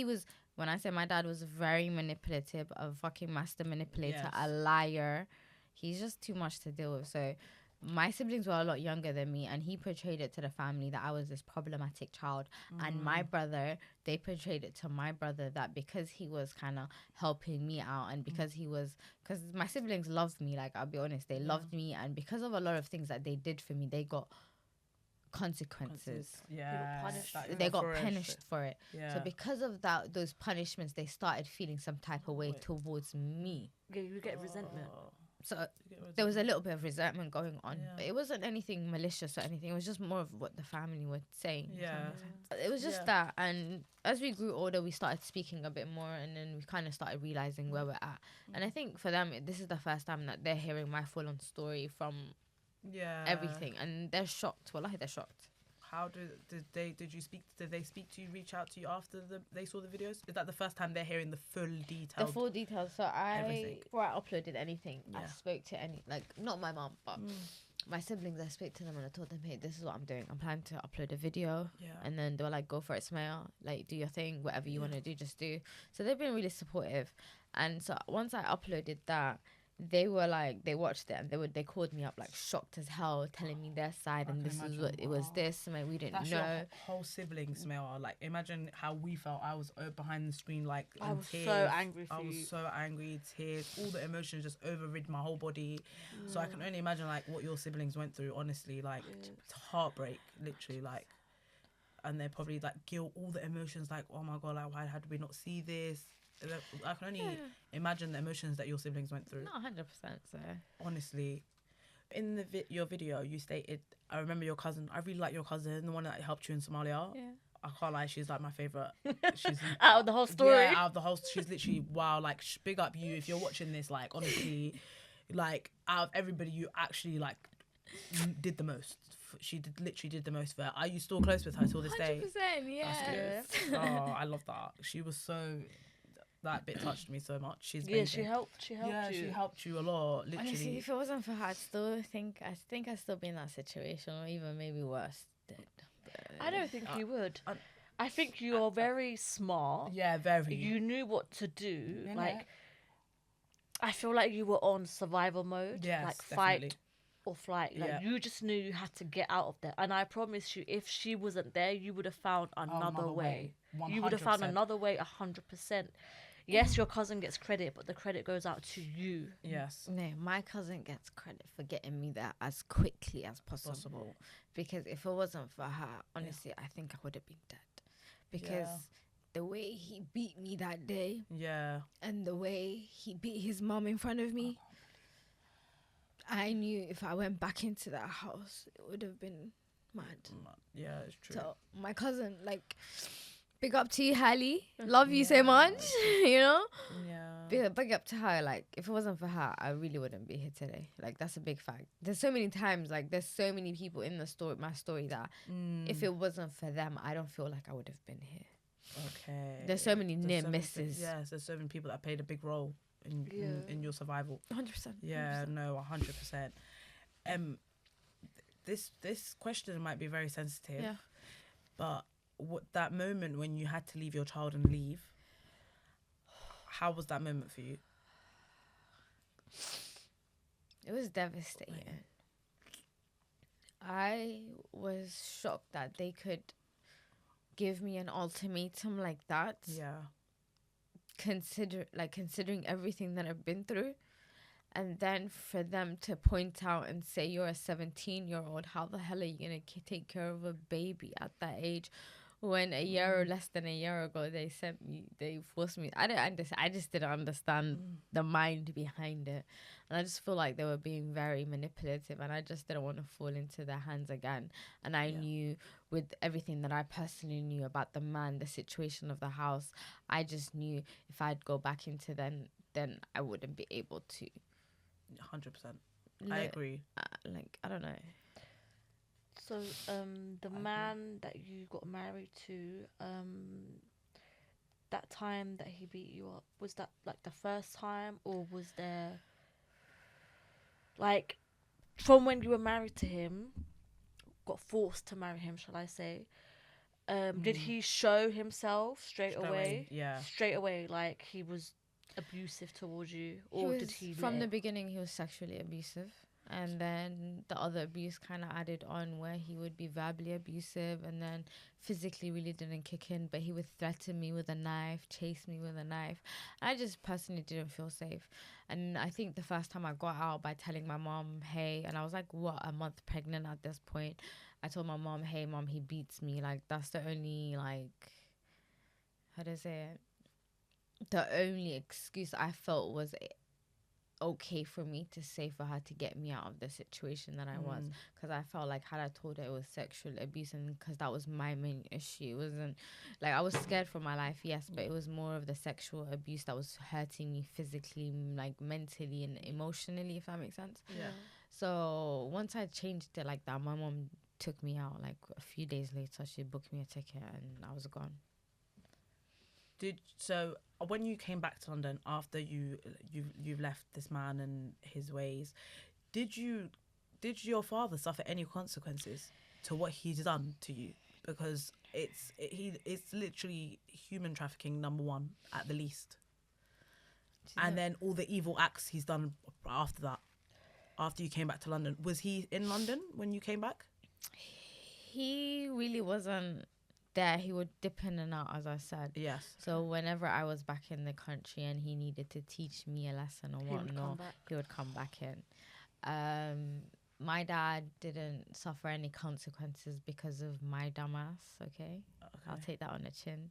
when I say my dad was very manipulative, a fucking master manipulator, a liar, he's just too much to deal with. So my siblings were a lot younger than me, and he portrayed it to the family that I was this problematic child. And my brother, they portrayed it to my brother that because he was kind of helping me out, and because because my siblings loved me, like, I'll be honest, they loved me, and because of a lot of things that they did for me, they got consequences. Yeah. They got punished for it. Yeah. So because of those punishments, they started feeling some type of way towards me. Yeah, you get resentment. So there was a little bit of resentment going on, but it wasn't anything malicious or anything. It was just more of what the family were saying. Yeah. It was just that. And as we grew older, we started speaking a bit more, and then we kind of started realizing where we're at. And I think for them, this is the first time that they're hearing my full-on story from everything, and they're shocked. Wallahi, they're shocked. How did they speak to you, reach out to you after they saw the videos? Is that the first time they're hearing the full details? The full details. So before I uploaded anything, I spoke to not my mom, but my siblings. I spoke to them and I told them, hey, this is what I'm doing. I'm planning to upload a video. Yeah. And then they were like, go for it, Sumaia. Like, do your thing. Whatever you want to do, just do. So they've been really supportive. And so once I uploaded that, they were like, they watched it, and they called me up like shocked as hell, telling me their side, and this is what it was. This, we didn't know. Your whole siblings, Sumaia. Like, imagine how we felt. I was behind the screen, like, I was tears. so angry for you. I was so angry, tears, all the emotions just overrid my whole body. So I can only imagine like what your siblings went through. Honestly, like heartbreak, literally, like, and they're probably like guilt, all the emotions, like, oh my god, like, why had we not see this? I can only imagine the emotions that your siblings went through. Not 100%. So honestly, in the your video, you stated, I remember your cousin. I really like your cousin, the one that helped you in Somalia. Yeah. I can't lie, she's like my favorite. She's Out of the whole story. Yeah, out of the whole. She's literally wow. Like big up you if you're watching this. Like honestly, like out of everybody, you actually like did the most. She literally did the most for her. Are you still close with her till this day? 100%, yes. That's good. Oh, I love that. She was so. That bit touched me so much. She's Yeah, amazing. she helped you. She helped you a lot. Literally. Honestly, if it wasn't for her, I think I'd still be in that situation, or even maybe worse. I don't think you would. I think you're very smart. Yeah, very. You knew what to do. Yeah. Like, I feel like you were on survival mode. Yes, like definitely. fight or flight. Like Yeah. you just knew you had to get out of there. And I promise you, if she wasn't there, you would have found another way. You would have found 100%. another way 100%. Yes, your cousin gets credit, but the credit goes out to you. Yes. No, my cousin gets credit for getting me there as quickly as possible. Because if it wasn't for her, honestly, I think I would have been dead. Because the way he beat me that day, and the way he beat his mom in front of me, I knew if I went back into that house, it would have been mad. Yeah, it's true. So my cousin, like, big up to you, Hallie. Love you so much, you know? Yeah. Big up to her. Like, if it wasn't for her, I really wouldn't be here today. Like, that's a big fact. There's so many times, like, there's so many people in my story that if it wasn't for them, I don't feel like I would have been here. Okay. There's so many near misses. Yes, there's so many people that played a big role in your survival. 100%. Yeah, no, 100%. This question might be very sensitive. Yeah. But what that moment when you had to leave your child and leave, how was that moment for you? It was devastating. I was shocked that they could give me an ultimatum like that. Yeah. Considering everything that I've been through, and then for them to point out and say, you're a 17-year-old, how the hell are you gonna take care of a baby at that age, when a year or less than a year ago they forced me. I just didn't understand the mind behind it, and I just feel like they were being very manipulative, and I just didn't want to fall into their hands again. And I knew, with everything that I personally knew about the man, the situation of the house, I just knew if I'd go back into then I wouldn't be able to. 100%. I agree. I don't know. So, the man that you got married to, that time that he beat you up, was that like the first time, or was there, like, from when you were married to him, got forced to marry him, shall I say, did he show himself straight away? Yeah. Straight away, like he was abusive towards you, or did he? From the beginning, he was sexually abusive. And then the other abuse kind of added on, where he would be verbally abusive, and then physically really didn't kick in, but he would threaten me with a knife, chase me with a knife. I just personally didn't feel safe. And I think the first time I got out by telling my mom, hey, and I was like, a month pregnant at this point. I told my mom, hey, mom, he beats me. Like, that's the only, like, how do I say it? The only excuse I felt was okay for me to say for her to get me out of the situation that I was, because I felt like had I told her it was sexual abuse, and because that was my main issue, it wasn't like I was scared for my life, yes, but it was more of the sexual abuse that was hurting me physically, like mentally and emotionally, if that makes sense. Yeah. So once I changed it like that, my mom took me out. Like a few days later, she booked me a ticket and I was gone. So when you came back to London after you've left this man and his ways, did your father suffer any consequences to what he's done to you? Because it's literally human trafficking #1 at the least, and then all the evil acts he's done after that. After you came back to London, was he in London when you came back? He really wasn't there. He would dip in and out, as I said. Yes. So whenever I was back in the country and he needed to teach me a lesson or whatnot, he would come back in. My dad didn't suffer any consequences because of my dumbass, okay? I'll take that on the chin.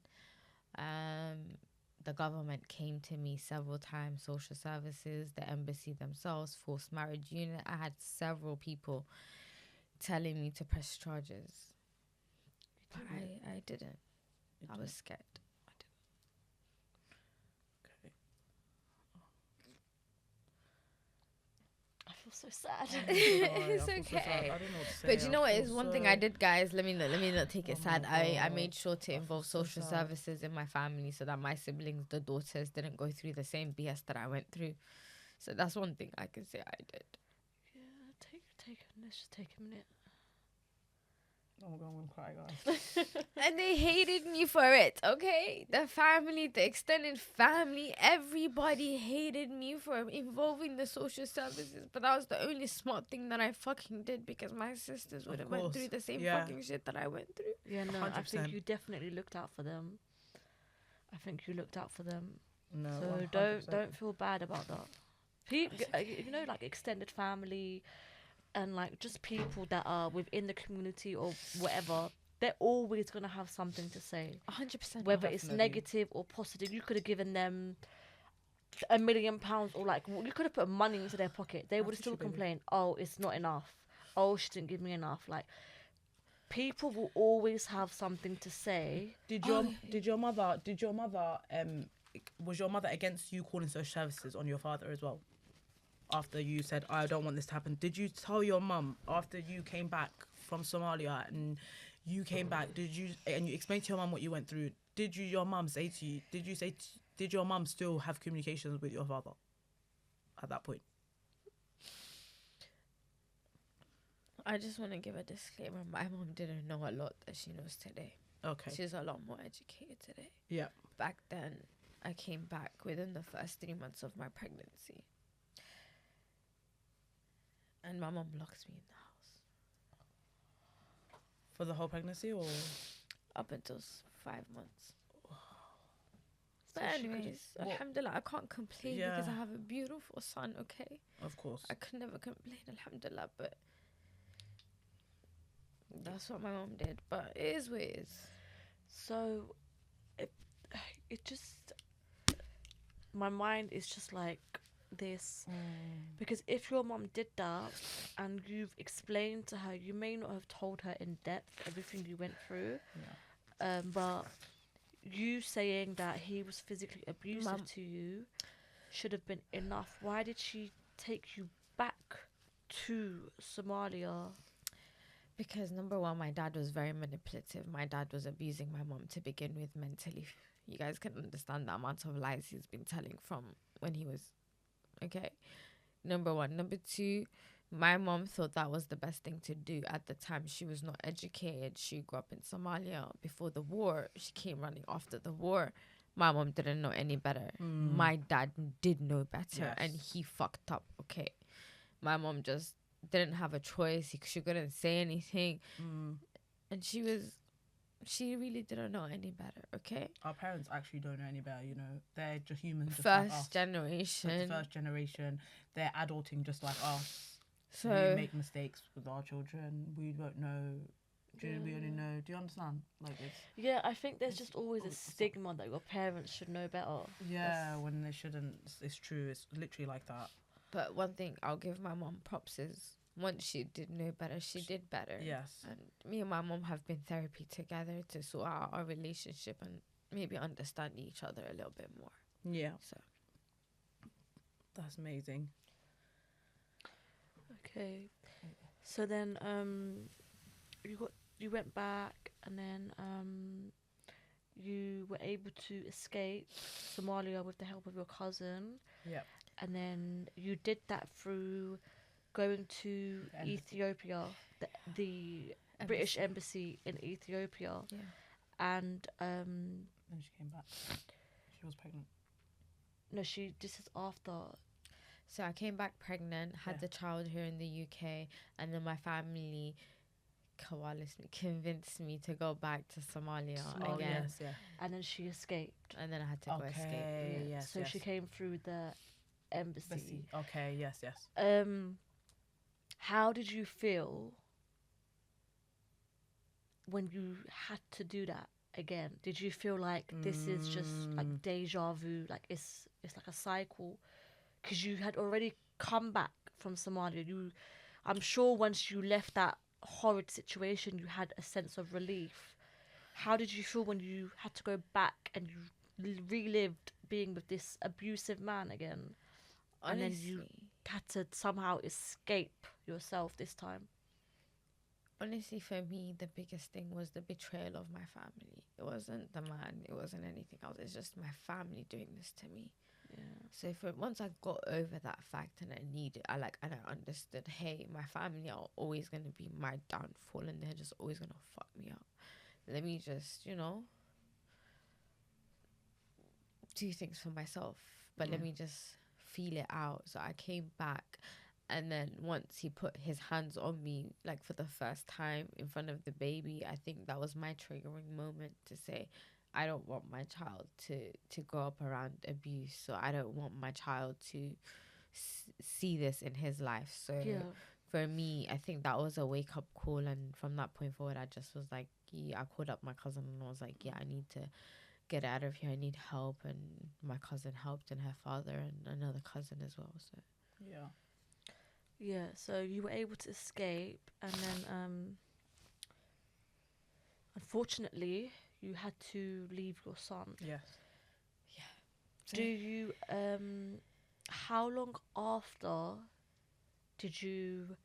The government came to me several times, social services, the embassy themselves, forced marriage unit. I had several people telling me to press charges. But I didn't. You I was scared. Okay. I feel so sad. It's okay. I don't know what to say. But you know I what feel is one thing I did, guys? Let me not take it Oh sad. my I God. made sure to I involve feel so social sad. services in my family so that my siblings, the daughters, didn't go through the same BS that I went through. So that's one thing I can say I did. Yeah, let's just take a minute. Oh my God, I'm gonna cry, guys. And they hated me for it, okay? The family, the extended family, everybody hated me for involving the social services. But that was the only smart thing that I fucking did because my sisters would have went course. through the same Yeah. fucking shit that I went through. Yeah, no, I 100%. think you definitely looked out for them. No, So 100%. don't feel bad about that. You know, like extended family and like just people that are within the community or whatever, they're always gonna have something to say. 100%. Whether it's Definitely. negative or positive, you could have given them £1 million or like you could have put money into their pocket. They would have That's still true, baby. complained, "Oh, it's not enough. Oh, she didn't give me enough." Like people will always have something to say. Did your mother was your mother against you calling social services on your father as well? After you said, I don't want this to happen, did you tell your mum after you came back from Somalia and you came back, did you explain to your mum what you went through? Did your mum still have communications with your father at that point? I just want to give a disclaimer. My mom didn't know a lot that she knows today. Okay. She's a lot more educated today. Yeah. Back then, I came back within the first 3 months of my pregnancy. And my mom locked me in the house. For the whole pregnancy or? Up until 5 months. But So she could've- anyways, What- alhamdulillah, I can't complain because Yeah. I have a beautiful son, okay? Of course. I could never complain, alhamdulillah, but that's what my mom did. But it is what it is. So it just, my mind is just like this, because if your mom did that and you've explained to her, you may not have told her in depth everything you went through, but you saying that he was physically abusive to you should have been enough. Why did she take you back to Somalia? Because number one, my dad was very manipulative. My dad was abusing my mom to begin with mentally. You guys can understand the amount of lies he's been telling from when he was, okay? Number one. Number two, my mom thought that was the best thing to do at the time. She was not educated. She grew up in Somalia before the war. She came running after the war. My mom didn't know any better. My dad did know better, and he fucked up, okay? My mom just didn't have a choice. She couldn't say anything. And she really didn't know any better, okay? Our parents actually don't know any better, you know. They're just humans, just like us. First generation. First generation. They're adulting just like us. So We make mistakes with our children. We won't know. We only know. Do you understand? Like it's. Yeah, I think there's just always a stigma that your parents should know better. Yeah, when they shouldn't. It's true. It's literally like that. but one thing I'll give my mom props is once she did know better, she did better. Yes. And me and my mom have been therapy together to sort out our relationship and maybe understand each other a little bit more. Yeah. So That's amazing. Okay. So then you went back and then you were able to escape Somalia with the help of your cousin. Yeah. And then you did that through going to Embassy. Ethiopia, the British embassy in Ethiopia. yeah. And Then she came back. She was pregnant. no, this is after. So I came back pregnant, had Yeah. the child here in the UK, and then my family convinced me to go back to Somalia Oh, again. Yes. Yeah. And then she escaped. And then I had to go escape. Okay. Yeah. Yes. So yes. she came through the embassy. Bessie. Okay. Yes. Yes. How did you feel when you had to do that again? Did you feel like this is just like deja vu, like it's like a cycle? Because you had already come back from Somalia. I'm sure once you left that horrid situation, you had a sense of relief. How did you feel when you had to go back and you relived being with this abusive man again? And then you Honestly, had to somehow escape yourself this time. honestly, for me, the biggest thing was the betrayal of my family. It wasn't the man. It wasn't anything else. It's just my family doing this to me. Yeah. So for once I got over that fact and and I understood, hey, my family are always gonna be my downfall and they're just always gonna fuck me up. Let me just, do things for myself. But let me just feel it out. So I came back, and then once he put his hands on me, like for the first time in front of the baby, I think that was my triggering moment to say, I don't want my child to grow up around abuse. So I don't want my child to see this in his life. So Yeah. for me, I think that was a wake up call. And from that point forward, I just was like, yeah, I called up my cousin and I was like, yeah, I need to get out of here. I need help. And my cousin helped, and her father, and another cousin as well. So Yeah. Yeah, so you were able to escape, and then unfortunately you had to leave your son. Yes. Do you how long after did you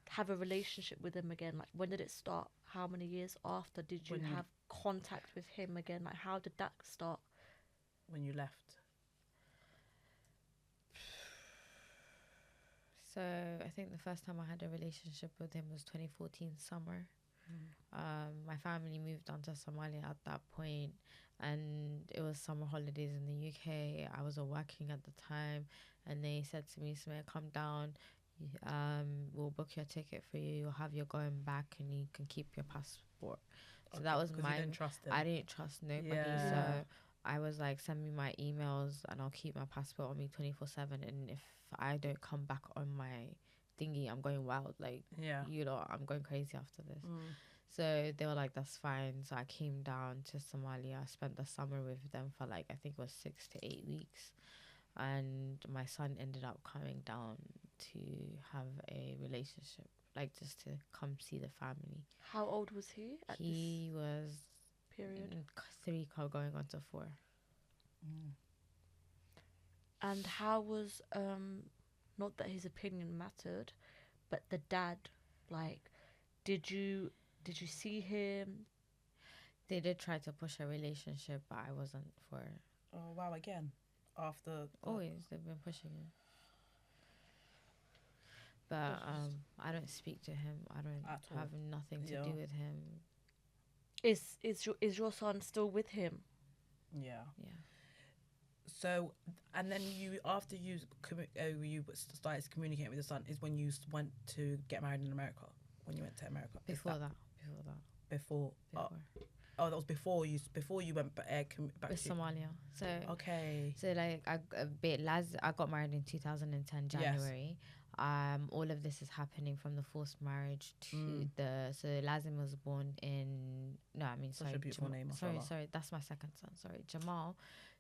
have a relationship with him again? Like, when did it start? How many years after did you When you- have contact with him again? Like, how did that start? When you left. So I think the first time I had a relationship with him was 2014 summer. My family moved on to Somalia at that point, and it was summer holidays in the UK. I was working at the time, and they said to me, Sumaia, come down. We'll book your ticket for you. You'll have your going back, and you can keep your passport. So that was 'Cause my. you didn't trust him. I didn't trust nobody, Yeah. so I was like, send me my emails, and I'll keep my passport on me 24/7. And if I don't come back on my thingy, I'm going wild. Like, Yeah. I'm going crazy after this. Mm. So they were like, that's fine. So I came down to Somalia. I spent the summer with them for like, I think it was 6 to 8 weeks. And my son ended up coming down to have a relationship, like just to come see the family. How old was he at He was this period? 3 going on to 4. Mm. And how was not that his opinion mattered, but the dad, like, did you see him? They did try to push a relationship, but I wasn't for it. Oh wow! Again, after Always, they've been pushing it. But I don't speak to him. I don't At all. have nothing to Yeah. do with him. Is your son still with him? Yeah. Yeah. So, and then you, after you started communicating with your son, is when you went to get married in America. When you went to America. Is Before that that. Before. Before. Oh, that was before you went back With to. Somalia. So Okay. so like I got married in 2010 January. All of this is happening from the forced marriage to so Lazim was born in Such a beautiful name, mashallah. sorry, that's my second son. Sorry,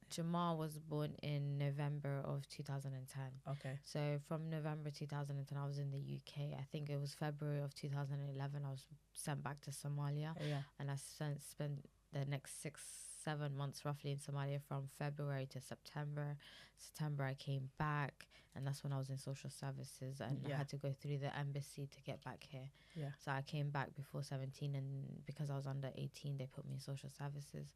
Jamal was born in November of 2010. Okay. So from November 2010, I was in the UK. I think it was February of 2011, I was sent back to Somalia. Yeah. And I spent the next 6-7 months roughly in Somalia from February to September. September, I came back, and that's when I was in social services, and I Yeah. had to go through the embassy to get back here. Yeah. So I came back before 17, and because I was under 18, they put me in social services.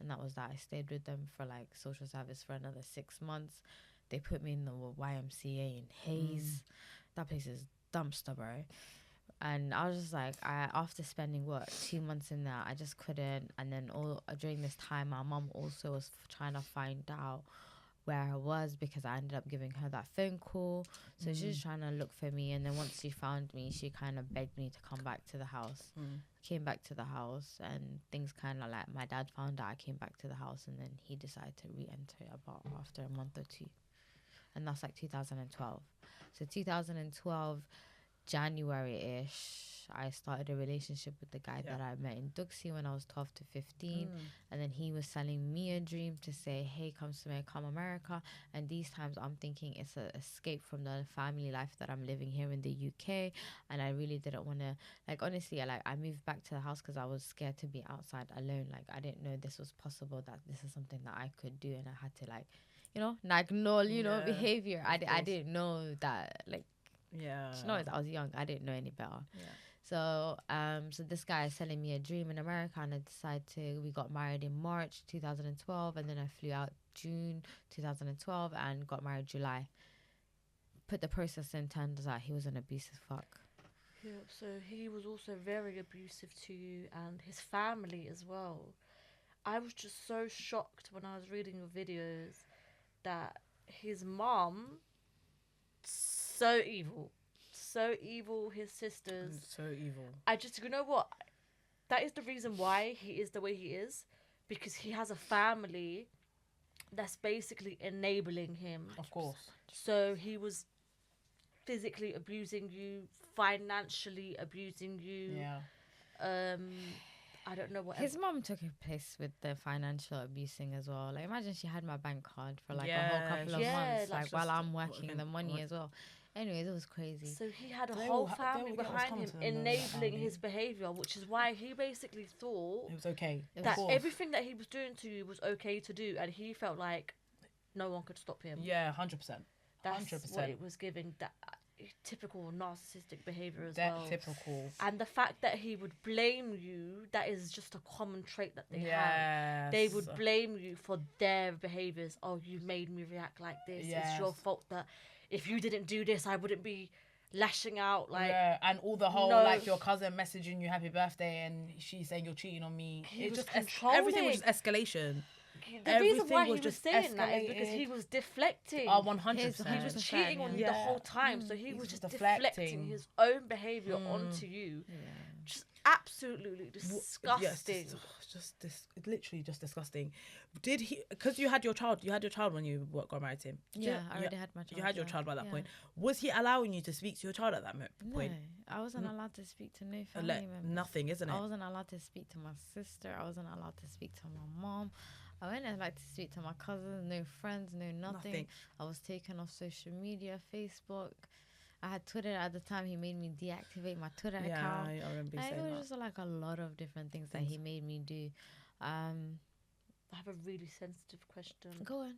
And that was that. I stayed with them for like social service for another 6 months. They put me in the YMCA in Hayes. That place is dumpster, bro. And I was just like, after spending 2 months in there, I just couldn't. And then during this time, my mum also was trying to find out where I was, because I ended up giving her that phone call. So she was trying to look for me. And then once she found me, she kind of begged me to come back to the house. Came back to the house, and things kind of like, my dad found out I came back to the house, and then he decided to re-enter about after a month or two. And that's like 2012. So 2012, January-ish, I started a relationship with the guy that I met in Duxie when I was 12 to 15. And then he was selling me a dream to say, hey, come Sumaia, come America. And these times I'm thinking it's an escape from the family life that I'm living here in the UK. And I really didn't want to, like, honestly, I moved back to the house because I was scared to be outside alone. Like, I didn't know this was possible, that this is something that I could do. And I had to, like, you know, ignore, you know, behavior. I didn't know that, like, you know, I was young. I didn't know any better. Yeah. So, so this guy is selling me a dream in America, and I decided we got married in March 2012, and then I flew out June 2012 and got married July. Put the process in, turns out he was an abusive fuck. Yeah, so he was also very abusive to you and his family as well. I was just so shocked when I was reading your videos that his mom, so evil. So evil, his sisters. So evil. I just, you know what? That is the reason why he is the way he is. Because he has a family that's basically enabling him. Of course. So he was physically abusing you, financially abusing you. Yeah. I don't know what His mom took a place with the financial abusing as well. Like, imagine she had my bank card for like a whole couple of months, like while I'm working the money as well. Anyways, it was crazy. So he had a whole family behind him enabling his behaviour, which is why he basically thought it was okay. That everything that he was doing to you was okay to do, and he felt like no one could stop him. Yeah, 100%. That's 100%. what it was giving, that typical narcissistic behaviour as well. Typical. And the fact that he would blame you, that is just a common trait that they have. They would blame you for their behaviours. Oh, you made me react like this. It's your fault that if you didn't do this, I wouldn't be lashing out. Like, and all the whole like your cousin messaging you happy birthday and she's saying you're cheating on me. It just everything was just escalation. The reason why he was saying that is because he was deflecting. Oh, 100%. He was cheating on you the whole time, so he was just deflecting his own behaviour onto you. Just absolutely disgusting. Literally just disgusting. Did he? Because you had your child when you got married to him. Yeah, I already had my child. You had your child by that point. Was he allowing you to speak to your child at that point? No, I wasn't allowed to speak to no family members. Nothing, isn't it? I wasn't allowed to speak to my sister. I wasn't allowed to speak to my mom. I wouldn't like to speak to my cousins, no friends, no nothing. I was taken off social media, Facebook. I had Twitter at the time. He made me deactivate my Twitter account. Yeah, I remember saying that. It was just like a lot of different things that he made me do. I have a really sensitive question. Go on.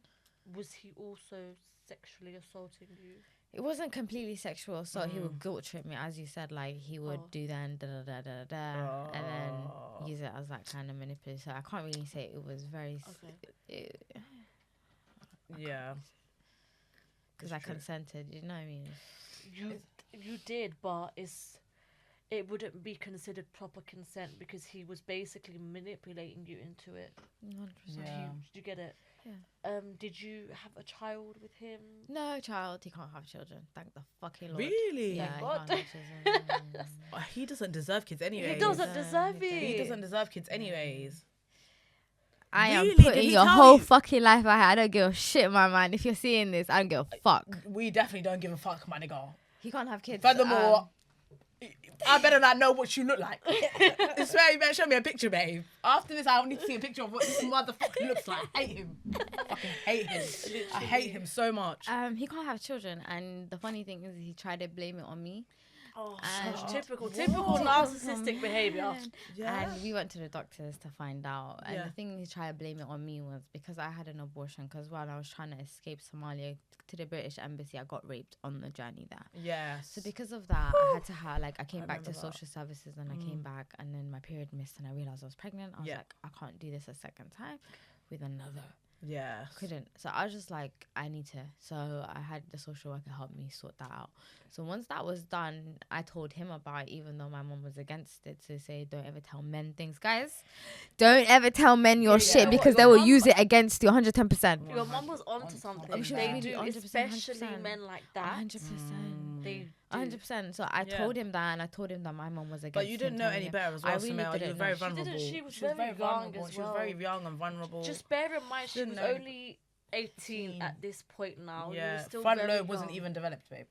Was he also sexually assaulting you? It wasn't completely sexual assault. He would guilt trip me, as you said. Like, he would do that and and then use it as that kind of manipulation. So I can't really say it was very. Because I consented. You know what I mean? You did, but it wouldn't be considered proper consent because he was basically manipulating you into it. 100%. Did you get it? Yeah. Did you have a child with him? No child. He can't have children. Thank the fucking Lord. Really? Yeah, God. he can't have children. He doesn't deserve kids anyways. He doesn't deserve it. He doesn't deserve kids anyways. I am Really? putting your whole fucking life ahead. I don't give a shit, my man. If you're seeing this, I don't give a fuck. We definitely don't give a fuck, my nigga. He can't have kids. Furthermore, I better not know what you look like. I swear, you better show me a picture, babe. After this, I need to see a picture of what this motherfucker looks like. I hate him. Fucking hate him. I hate him so much. He can't have children, and the funny thing is, he tried to blame it on me. Oh, such typical narcissistic behaviour. Yeah. And we went to the doctors to find out. And the thing he tried to blame it on me was because I had an abortion. Because while I was trying to escape Somalia to the British embassy, I got raped on the journey there. Yes. So because of that, I had to I came back to social services, and I came back, and then my period missed, and I realised I was pregnant. I was like, I can't do this a second time with another. Yeah. Couldn't. So I was just like, I need to. So I had the social worker help me sort that out. So once that was done, I told him about it, even though my mom was against it, to say, don't ever tell men things. Guys, don't ever tell men your shit because they will use it against you 110%. Your mom was onto something. They do, especially men like that. 100%. They do. 100%. So I told him that, and I told him that my mom was against. But you didn't know any better as well, Sumaia. You were very vulnerable. She was very young as well. She was very young and vulnerable. Just bear in mind, she was only 18 at this point now. Yeah. Still Front very lobe wasn't young. even developed, babe.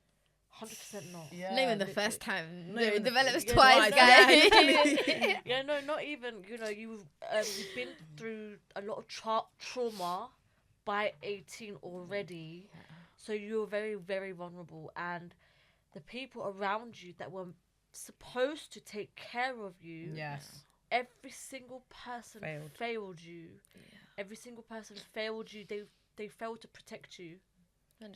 100% not. Yeah, Not even the literally. first time. Not It even the- develops yeah, twice, twice, guys. yeah. Yeah, no, not even. You know, you've been through a lot of trauma by 18 already, so you're very, very vulnerable, and the people around you that were supposed to take care of you, Yes. every single person Failed. failed you. Every single person failed you. They failed to protect you. 100%.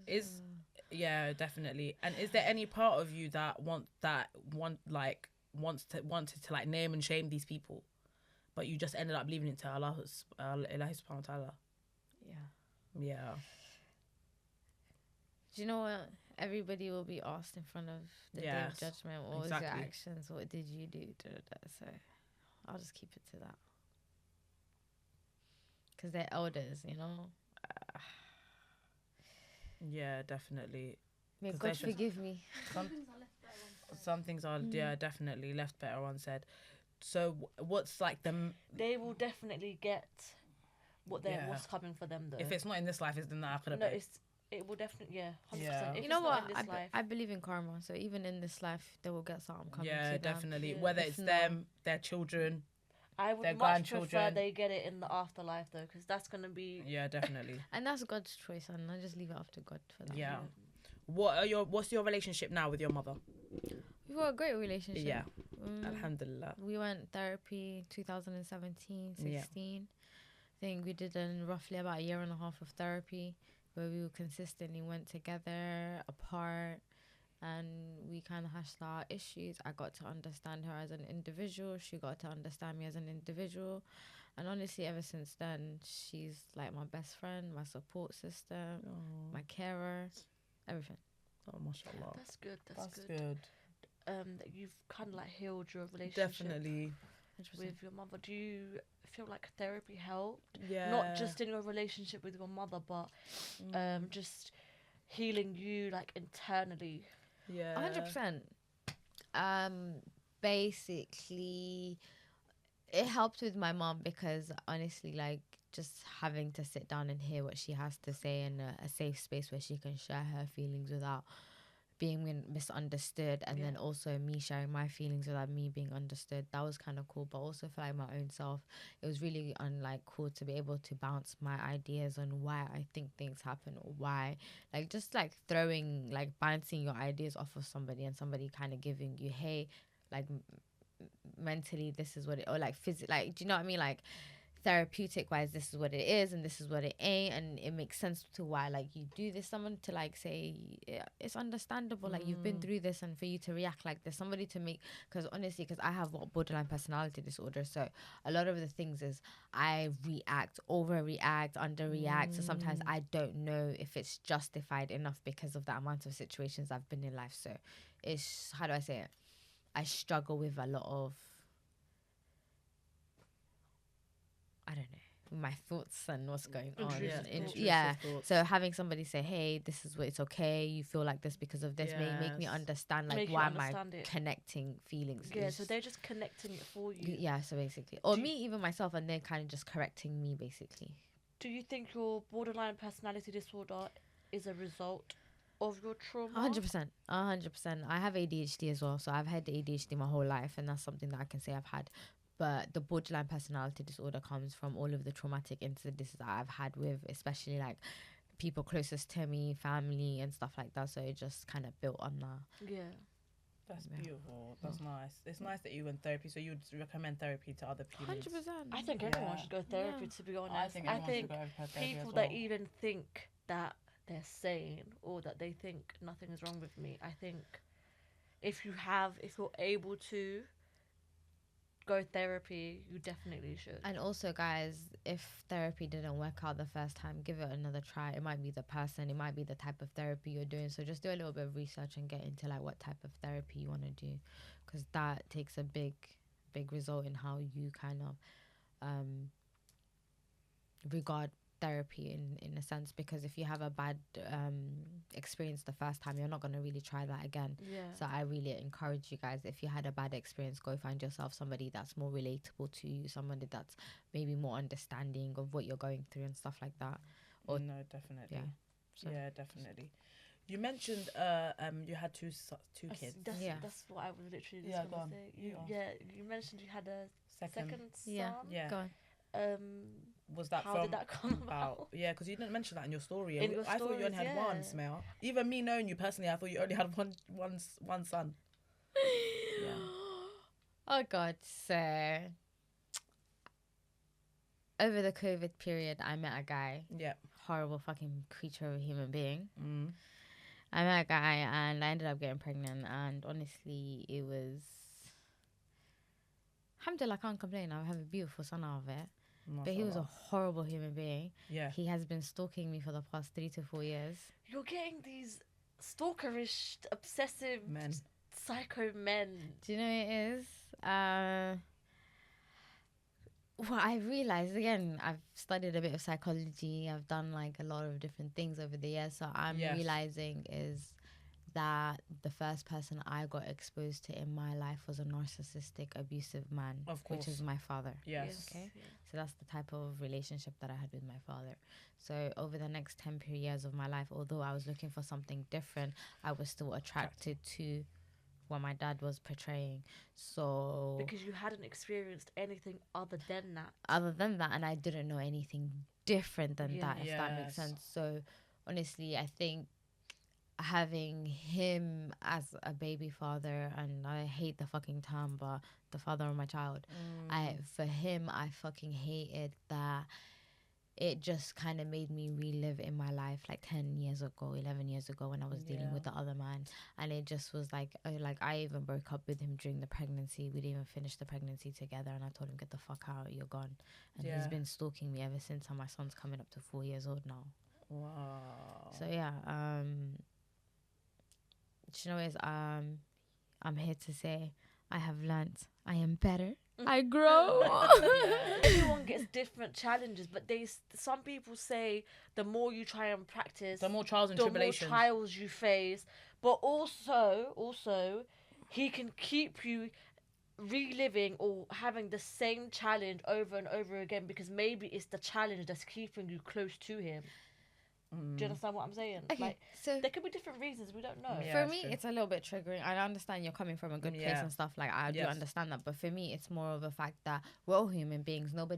Is yeah, definitely. And is there any part of you that wanted to like name and shame these people, but you just ended up leaving it to Allah subhanahu wa ta'ala? Yeah. Yeah. Do you know what? Everybody will be asked in front of the day of Yes, judgment. What was your exactly. actions? What did you do? Da, da, da. So I'll just keep it to that. Because they're elders, you know? Yeah, definitely. May 'Cause God there's just- forgive me. Some things are definitely left better unsaid. So what's like They will definitely get Yeah. what's coming for them though. if it's not in this life, it's in the akhirah. no, babe. it will definitely 100%. Yeah. If You it's know not what? in this life, I believe in karma. So even in this life, they will get something coming Yeah, to them. definitely. Yeah. Whether If it's not- them, their children. I would their much prefer grandchildren. they get it in the afterlife though, because that's gonna be Yeah, definitely. And that's God's choice, and I just leave it up to God for that. Yeah. What's your relationship now with your mother? We've got a great relationship. Yeah. Mm, Alhamdulillah. we went therapy 2017, Yeah. 16. I think we did roughly about a year and a half of therapy where we consistently went together, apart, and we kind of hashed out our issues. I got to understand her as an individual. She got to understand me as an individual. And honestly, ever since then, she's like my best friend, my support system, my carer, everything. Oh, mashallah. that's good. That's good. That you've kind of like healed your relationship Definitely. with your mother. Do you feel like therapy helped? Yeah. Not just in your relationship with your mother, but just healing you like internally. Yeah. 100%. Basically, it helped with my mom because honestly, like, just having to sit down and hear what she has to say in a safe space where she can share her feelings without being misunderstood, and then also me sharing my feelings without me being understood, that was kind of cool. But also for like my own self, it was really cool to be able to bounce my ideas on why I think things happen, or why, like, just like throwing, like, bouncing your ideas off of somebody and somebody kind of giving you, hey, like, mentally this is what it, or like like, do you know what I mean, like, therapeutic wise, this is what it is and this is what it ain't, and it makes sense to why, like, you do this. Someone to like say, yeah, it's understandable, like, you've been through this, and for you to react like this, somebody to make, because honestly, because I have borderline personality disorder, so a lot of the things is I react, overreact, underreact, so sometimes I don't know if it's justified enough because of the amount of situations I've been in life. So it's, how do I say it, I struggle with a lot of, I don't know, my thoughts and what's going on. Intrusive thoughts. So having somebody say, hey, this is what, it's okay, you feel like this because of this, may make me Yes. understand, like, Make you why am I understand it. connecting feelings. Yeah, It's so they're just connecting it for you. yeah, so basically, or me, even myself, and they're kind of just correcting me, basically. Do you think your borderline personality disorder is a result of your trauma? 100%. 100%. I have ADHD as well, so I've had ADHD my whole life, and that's something that I can say I've had. But the borderline personality disorder comes from all of the traumatic incidents that I've had with, especially like people closest to me, family, and stuff like that. So it just kind of built on that. Yeah. That's beautiful. That's nice. It's nice that you went therapy. So you would recommend therapy to other people. 100%. I think everyone Yeah. should go therapy, to be honest. I think everyone should go for therapy people as well. that even think that they're sane, or that they think nothing is wrong with me, I think if you're able to go therapy, you definitely should. And also, guys, if therapy didn't work out the first time, give it another try. It might be the person, it might be the type of therapy you're doing. So just do a little bit of research and get into like what type of therapy you want to do, because that takes a big result in how you kind of regard therapy in a sense. Because if you have a bad experience the first time, you're not going to really try that again. Yeah. So I really encourage you guys, if you had a bad experience, go find yourself somebody that's more relatable to you, somebody that's maybe more understanding of what you're going through and stuff like that. Or No, definitely. yeah. So- Yeah, definitely. You mentioned you had two kids. That's what I was literally just go gonna on. say. You ask. You mentioned you had a second son. Yeah. Yeah. Go on. Was that How from did that come about? Yeah, because you didn't mention that in your story. In your I thought you only stories, had one, yeah. Sumaia. Even me knowing you personally, I thought you only had one son. Yeah. Oh God. So over the COVID period, I met a guy. Yeah. Horrible fucking creature of a human being. Mm. I met a guy and I ended up getting pregnant. And honestly, it was. Alhamdulillah, I can't complain. I have a beautiful son out of it. But he was a horrible human being. Yeah. He has been stalking me for the past 3 to 4 years. You're getting these stalkerish, obsessive, Men. psycho men. Do you know what it is? Well, I realized, again, I've studied a bit of psychology. I've done like a lot of different things over the years. So I'm realizing is that the first person I got exposed to in my life was a narcissistic, abusive man. Of course. Which is my father. Yes. Okay. So that's the type of relationship that I had with my father. So over the next 10 years of my life, although I was looking for something different, I was still attracted to what my dad was portraying. So Because you hadn't experienced anything other than that. And I didn't know anything different than that, if that makes sense. So honestly, I think having him as a baby father, and I hate the fucking term, but the father of my child, I fucking hated that. It just kind of made me relive in my life like 10 years ago, 11 years ago, when I was dealing with the other man. And it just was like I even broke up with him during the pregnancy. We didn't even finish the pregnancy together, and I told him, get the fuck out, you're gone. And he's been stalking me ever since, and my son's coming up to 4 years old now. Wow. So yeah, you know, is I'm here to say I have learnt. I am better. I grow. Everyone gets different challenges, but some people say the more you try and practice, The more trials and the more tribulations. trials you face. But also, he can keep you reliving or having the same challenge over and over again, because maybe it's the challenge that's keeping you close to him. Do you understand what I'm saying? Okay, like, so there could be different reasons, we don't know. Yeah, for that's me, true. it's a little bit triggering. I understand you're coming from a good place and stuff. Like, I do understand that. But for me, it's more of a fact that we're all human beings. No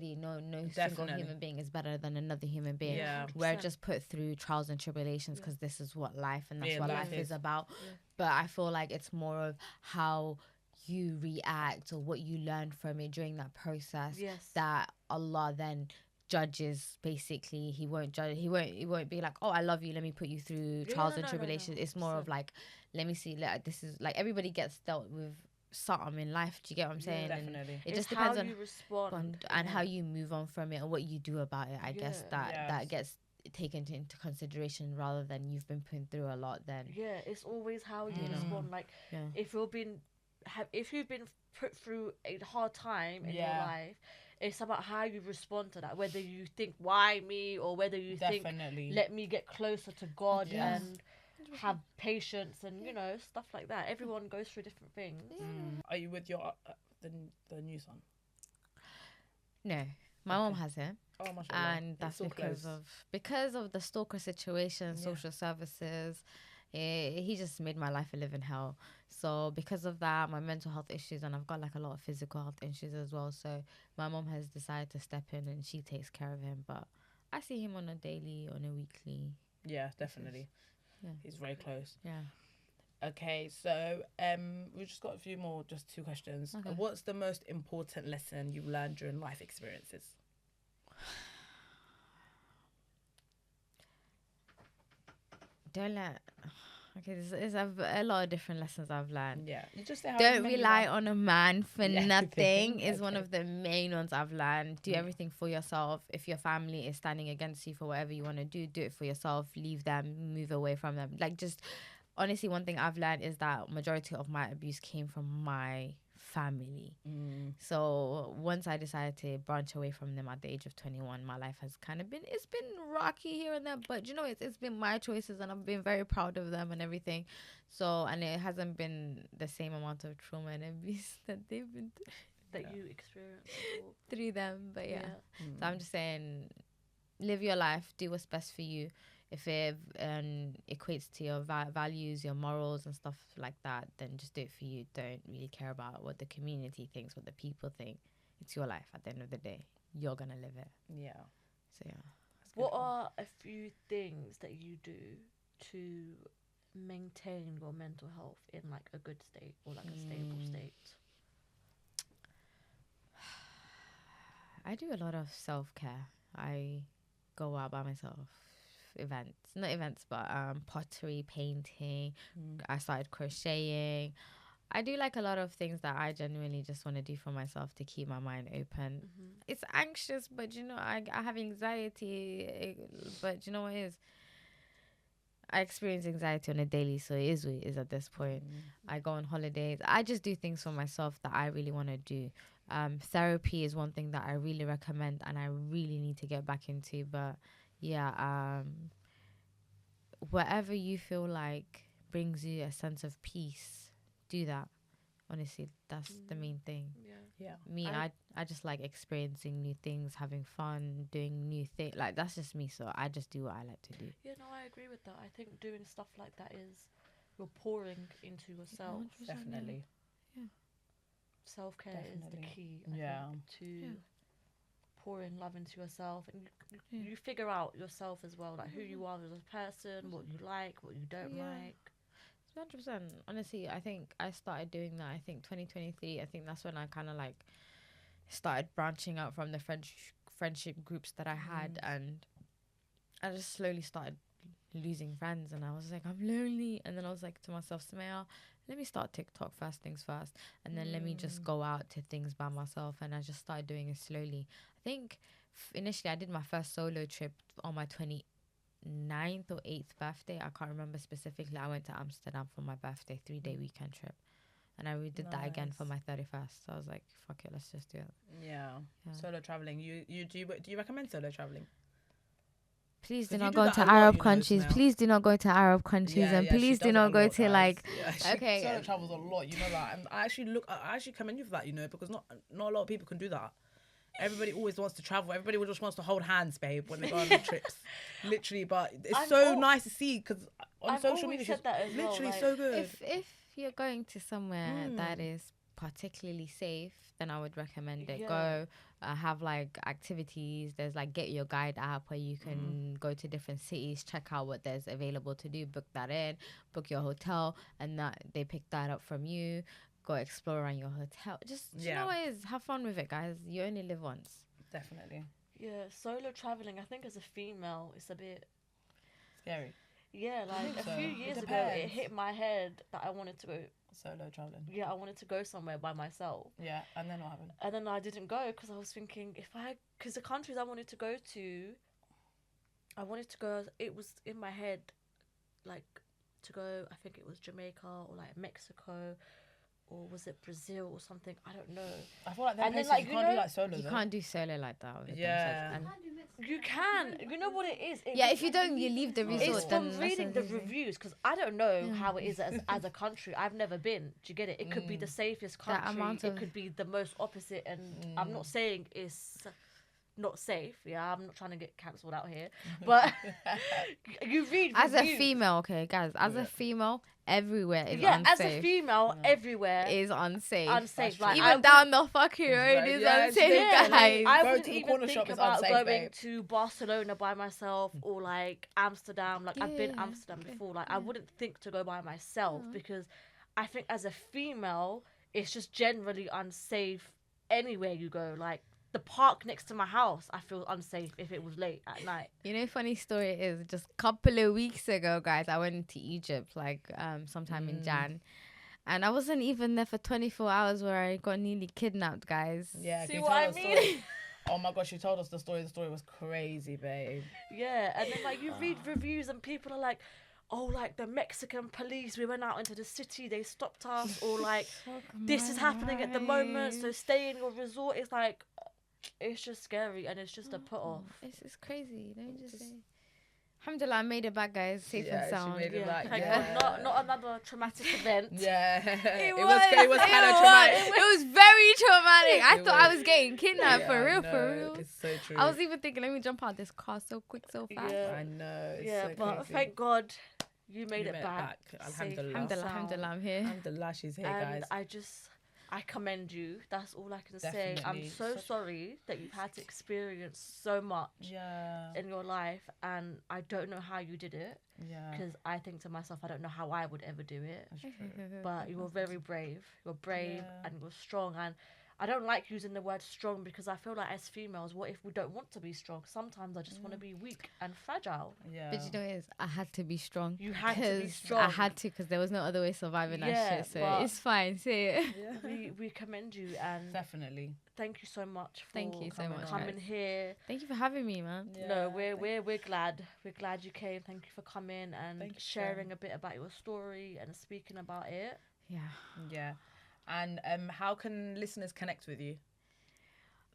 single human being is better than another human being. Yeah. We're just put through trials and tribulations because this is what life, and that's what life life is is. about. But I feel like it's more of how you react or what you learn from it during that process. Yes. That Allah then judges. Basically, he won't judge. He won't be like, oh, I love you, let me put you through trials and tribulations. It's more of like, let me see, like, this is like, everybody gets dealt with something in life. Do you get what I'm saying? Definitely. And it It's just depends how on you respond and how you move on from it and what you do about it. I guess that gets taken into consideration, rather than you've been put through a lot. Then it's always how you respond. Like, if you've been put through a hard time in your life, it's about how you respond to that. Whether you think, why me, or whether you think, let me get closer to God and have patience and stuff like that. Everyone goes through different things. Are you with your the new son? No, my mom has him. Oh, mashallah. And that's because of the stalker situation, social services. He just made my life a living hell. So because of that, my mental health issues, and I've got like a lot of physical health issues as well. So my mom has decided to step in, and she takes care of him. But I see him on a daily, on a weekly. Yeah, definitely. Yeah, he's very close. Yeah. Okay, so we've just got a few more, just 2 questions. Okay. What's the most important lesson you've learned during life experiences? Okay, there's a lot of different lessons I've learned. Yeah, you just say how don't rely on a man for nothing is Okay. one of the main ones I've learned. Do everything for yourself. If your family is standing against you for whatever you want to do it for yourself. Leave them, move away from them. Like, just honestly, one thing I've learned is that majority of my abuse came from my family. So once I decided to branch away from them at the age of 21, my life has kind of been rocky here and there, but it's been my choices, and I've been very proud of them and everything. So, and it hasn't been the same amount of trauma and abuse that they've been that you experienced through them. But so I'm just saying, live your life, do what's best for you. if it equates to your values, your morals and stuff like that, then just do it for you. Don't really care about what the community thinks, what the people think. It's your life at the end of the day. You're gonna live it. Yeah. So yeah. What are a few things that you do to maintain your mental health in like a good state or like a stable state? I do a lot of self-care. I go out by myself, not events, but pottery, painting. I started crocheting. I do like a lot of things that I genuinely just want to do for myself to keep my mind open. It's anxious, but you know, I have anxiety, but you know what it is? I experience anxiety on a daily, so it is what it is at this point. I go on holidays. I just do things for myself that I really want to do. Therapy is one thing that I really recommend and I really need to get back into. But yeah, whatever you feel like brings you a sense of peace, do that. Honestly, that's the main thing. Yeah. I just like experiencing new things, having fun, doing new things. Like, that's just me, so I just do what I like to do. Yeah, no, I agree with that. I think doing stuff like that is you're pouring into yourself. 100%, Definitely. Self-care is the Definitely. key, I Yeah. think, to pouring love into yourself, and you figure out yourself as well, like who you are as a person, what you like, what you don't like. 100%. Honestly, I think I started doing that. I think 2023. I think that's when I kind of like started branching out from the friendship groups that I had, and I just slowly started losing friends. And I was like, I'm lonely. And then I was like to myself, Sumaia, let me start TikTok first things first, and then let me just go out to things by myself. And I just started doing it slowly. I think initially I did my first solo trip on my 29th or 8th birthday. I can't remember specifically. I went to Amsterdam for my birthday, 3-day weekend trip, and I did that again for my 31st. So I was like, fuck it, let's just do it. Yeah. Solo traveling. Do you recommend solo traveling? Please do 'Cause not you do go that to a lot, Arab you know, countries. Ismail. Please do not go to Arab countries, and she please does do it not a go lot, to guys. like. Yeah, Okay. Solo travels a lot. You know that, and I actually commend you for that. You know, because not a lot of people can do that. Everybody always wants to travel. Everybody just wants to hold hands, babe, when they go on trips. Literally, but it's nice to see because on I've social always media, said that as well, literally like, so good. If you're going to somewhere that is particularly safe, then I would recommend it. Yeah. Go have like activities. There's like Get Your Guide app where you can go to different cities, check out what there's available to do, book that in, book your hotel, and that they pick that up from you. Go explore around your hotel. Just you know what it is, have fun with it, guys. You only live once. Definitely Yeah, solo traveling, I think as a female, it's a bit scary. Yeah, like think a so. few It years ago, it depends. hit my head that I wanted to go. Solo traveling. Yeah, I wanted to go somewhere by myself. Yeah, and then what happened? And then I didn't go because I was thinking because the countries I wanted to go to, it was in my head, like, to go, I think it was Jamaica or like Mexico, or was it Brazil or something? I don't know. I feel like And then, places like, you you can't do know- like solo. You though. can't do solo like that. With Yeah. themselves. And You can. You know what it is? yeah, if you don't, you leave the resort. It's from then reading the that's the thing. reviews because I don't know how it is as a country. I've never been. Do you get it? It could be the safest That country. amount It of- could be the most opposite. And I'm not saying it's not safe. Yeah, I'm not trying to get cancelled out here. But you read As a reviews. female, okay, guys. As a female, everywhere is Yeah, unsafe. as a female, everywhere is unsafe. unsafe. Like, Even down the fucking road right, is yeah, unsafe, yeah, guys. like, I Going wouldn't to the even corner think shop is about unsafe, going babe. to Barcelona by myself or like Amsterdam. Like, I've been Yeah, Amsterdam before. Like, I wouldn't think to go by myself because I think as a female, it's just generally unsafe anywhere you go. Like, the park next to my house, I feel unsafe if it was late at night. You know, funny story is just a couple of weeks ago, guys, I went to Egypt like sometime in Jan. And I wasn't even there for 24 hours where I got nearly kidnapped, guys. Yeah, See can you what tell I the mean? story? Oh my gosh, you told us the story. The story was crazy, babe. Yeah, and then like you read reviews and people are like, oh, like the Mexican police, we went out into the city, they stopped us, or like this is happening at the moment, so stay in your resort. It's like, it's just scary and it's just a put off. It's crazy. Let me just say. Alhamdulillah, I made it back, guys. Safe and sound. She made it back. Thank Yeah. God. Not another traumatic event. Yeah, It it was kind of traumatic. It was very traumatic. I It thought I was. was getting kidnapped Yeah, for I real, know. for real. It's so true. I was even thinking, let me jump out this car so quick, so fast. Yeah. I know. It's Yeah, so but crazy. thank God you made You it back. Safe Alhamdulillah. and Alhamdulillah, sound. alhamdulillah, I'm here. Alhamdulillah, she's here, And guys. I commend you. That's all I can say. I'm Definitely. so sorry that you've had to experience so much Yeah, in your life, and I don't know how you did it, yeah. because I think to myself, I don't know how I would ever do it. That's true. But you're very brave. You're brave Yeah. and you're strong. And I don't like using the word strong because I feel like as females, what if we don't want to be strong? Sometimes I just want to be weak and fragile. Yeah. But you know what it is? I had to be strong. You had to be 'Cause strong. I had to, because there was no other way of surviving Yeah, that shit. So but- it's fine. Say it. Yeah. We commend you and Definitely. thank you so much for Thank you so much, coming guys. here. Thank you for having me, man. No, we're glad. We're glad you came. Thank you for coming and Thank you, sharing Sam. a bit about your story and speaking about it. Yeah. Yeah. And how can listeners connect with you?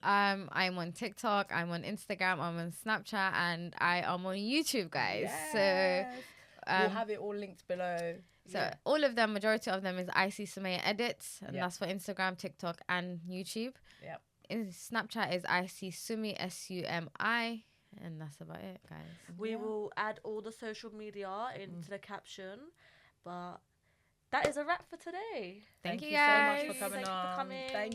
I'm on TikTok, I'm on Instagram, I'm on Snapchat, and I am on YouTube, guys. Yes. So We'll have it all linked below. all of them, majority of them is IC Sumaia Edits, and Yeah. that's for Instagram, TikTok, and YouTube. Yep. Snapchat is IC Sumi SUMI, and that's about it, guys. We Yeah. will add all the social media into the caption, but that is a wrap for today. Thank you, so much guys. for coming Thank you for on. coming. Thank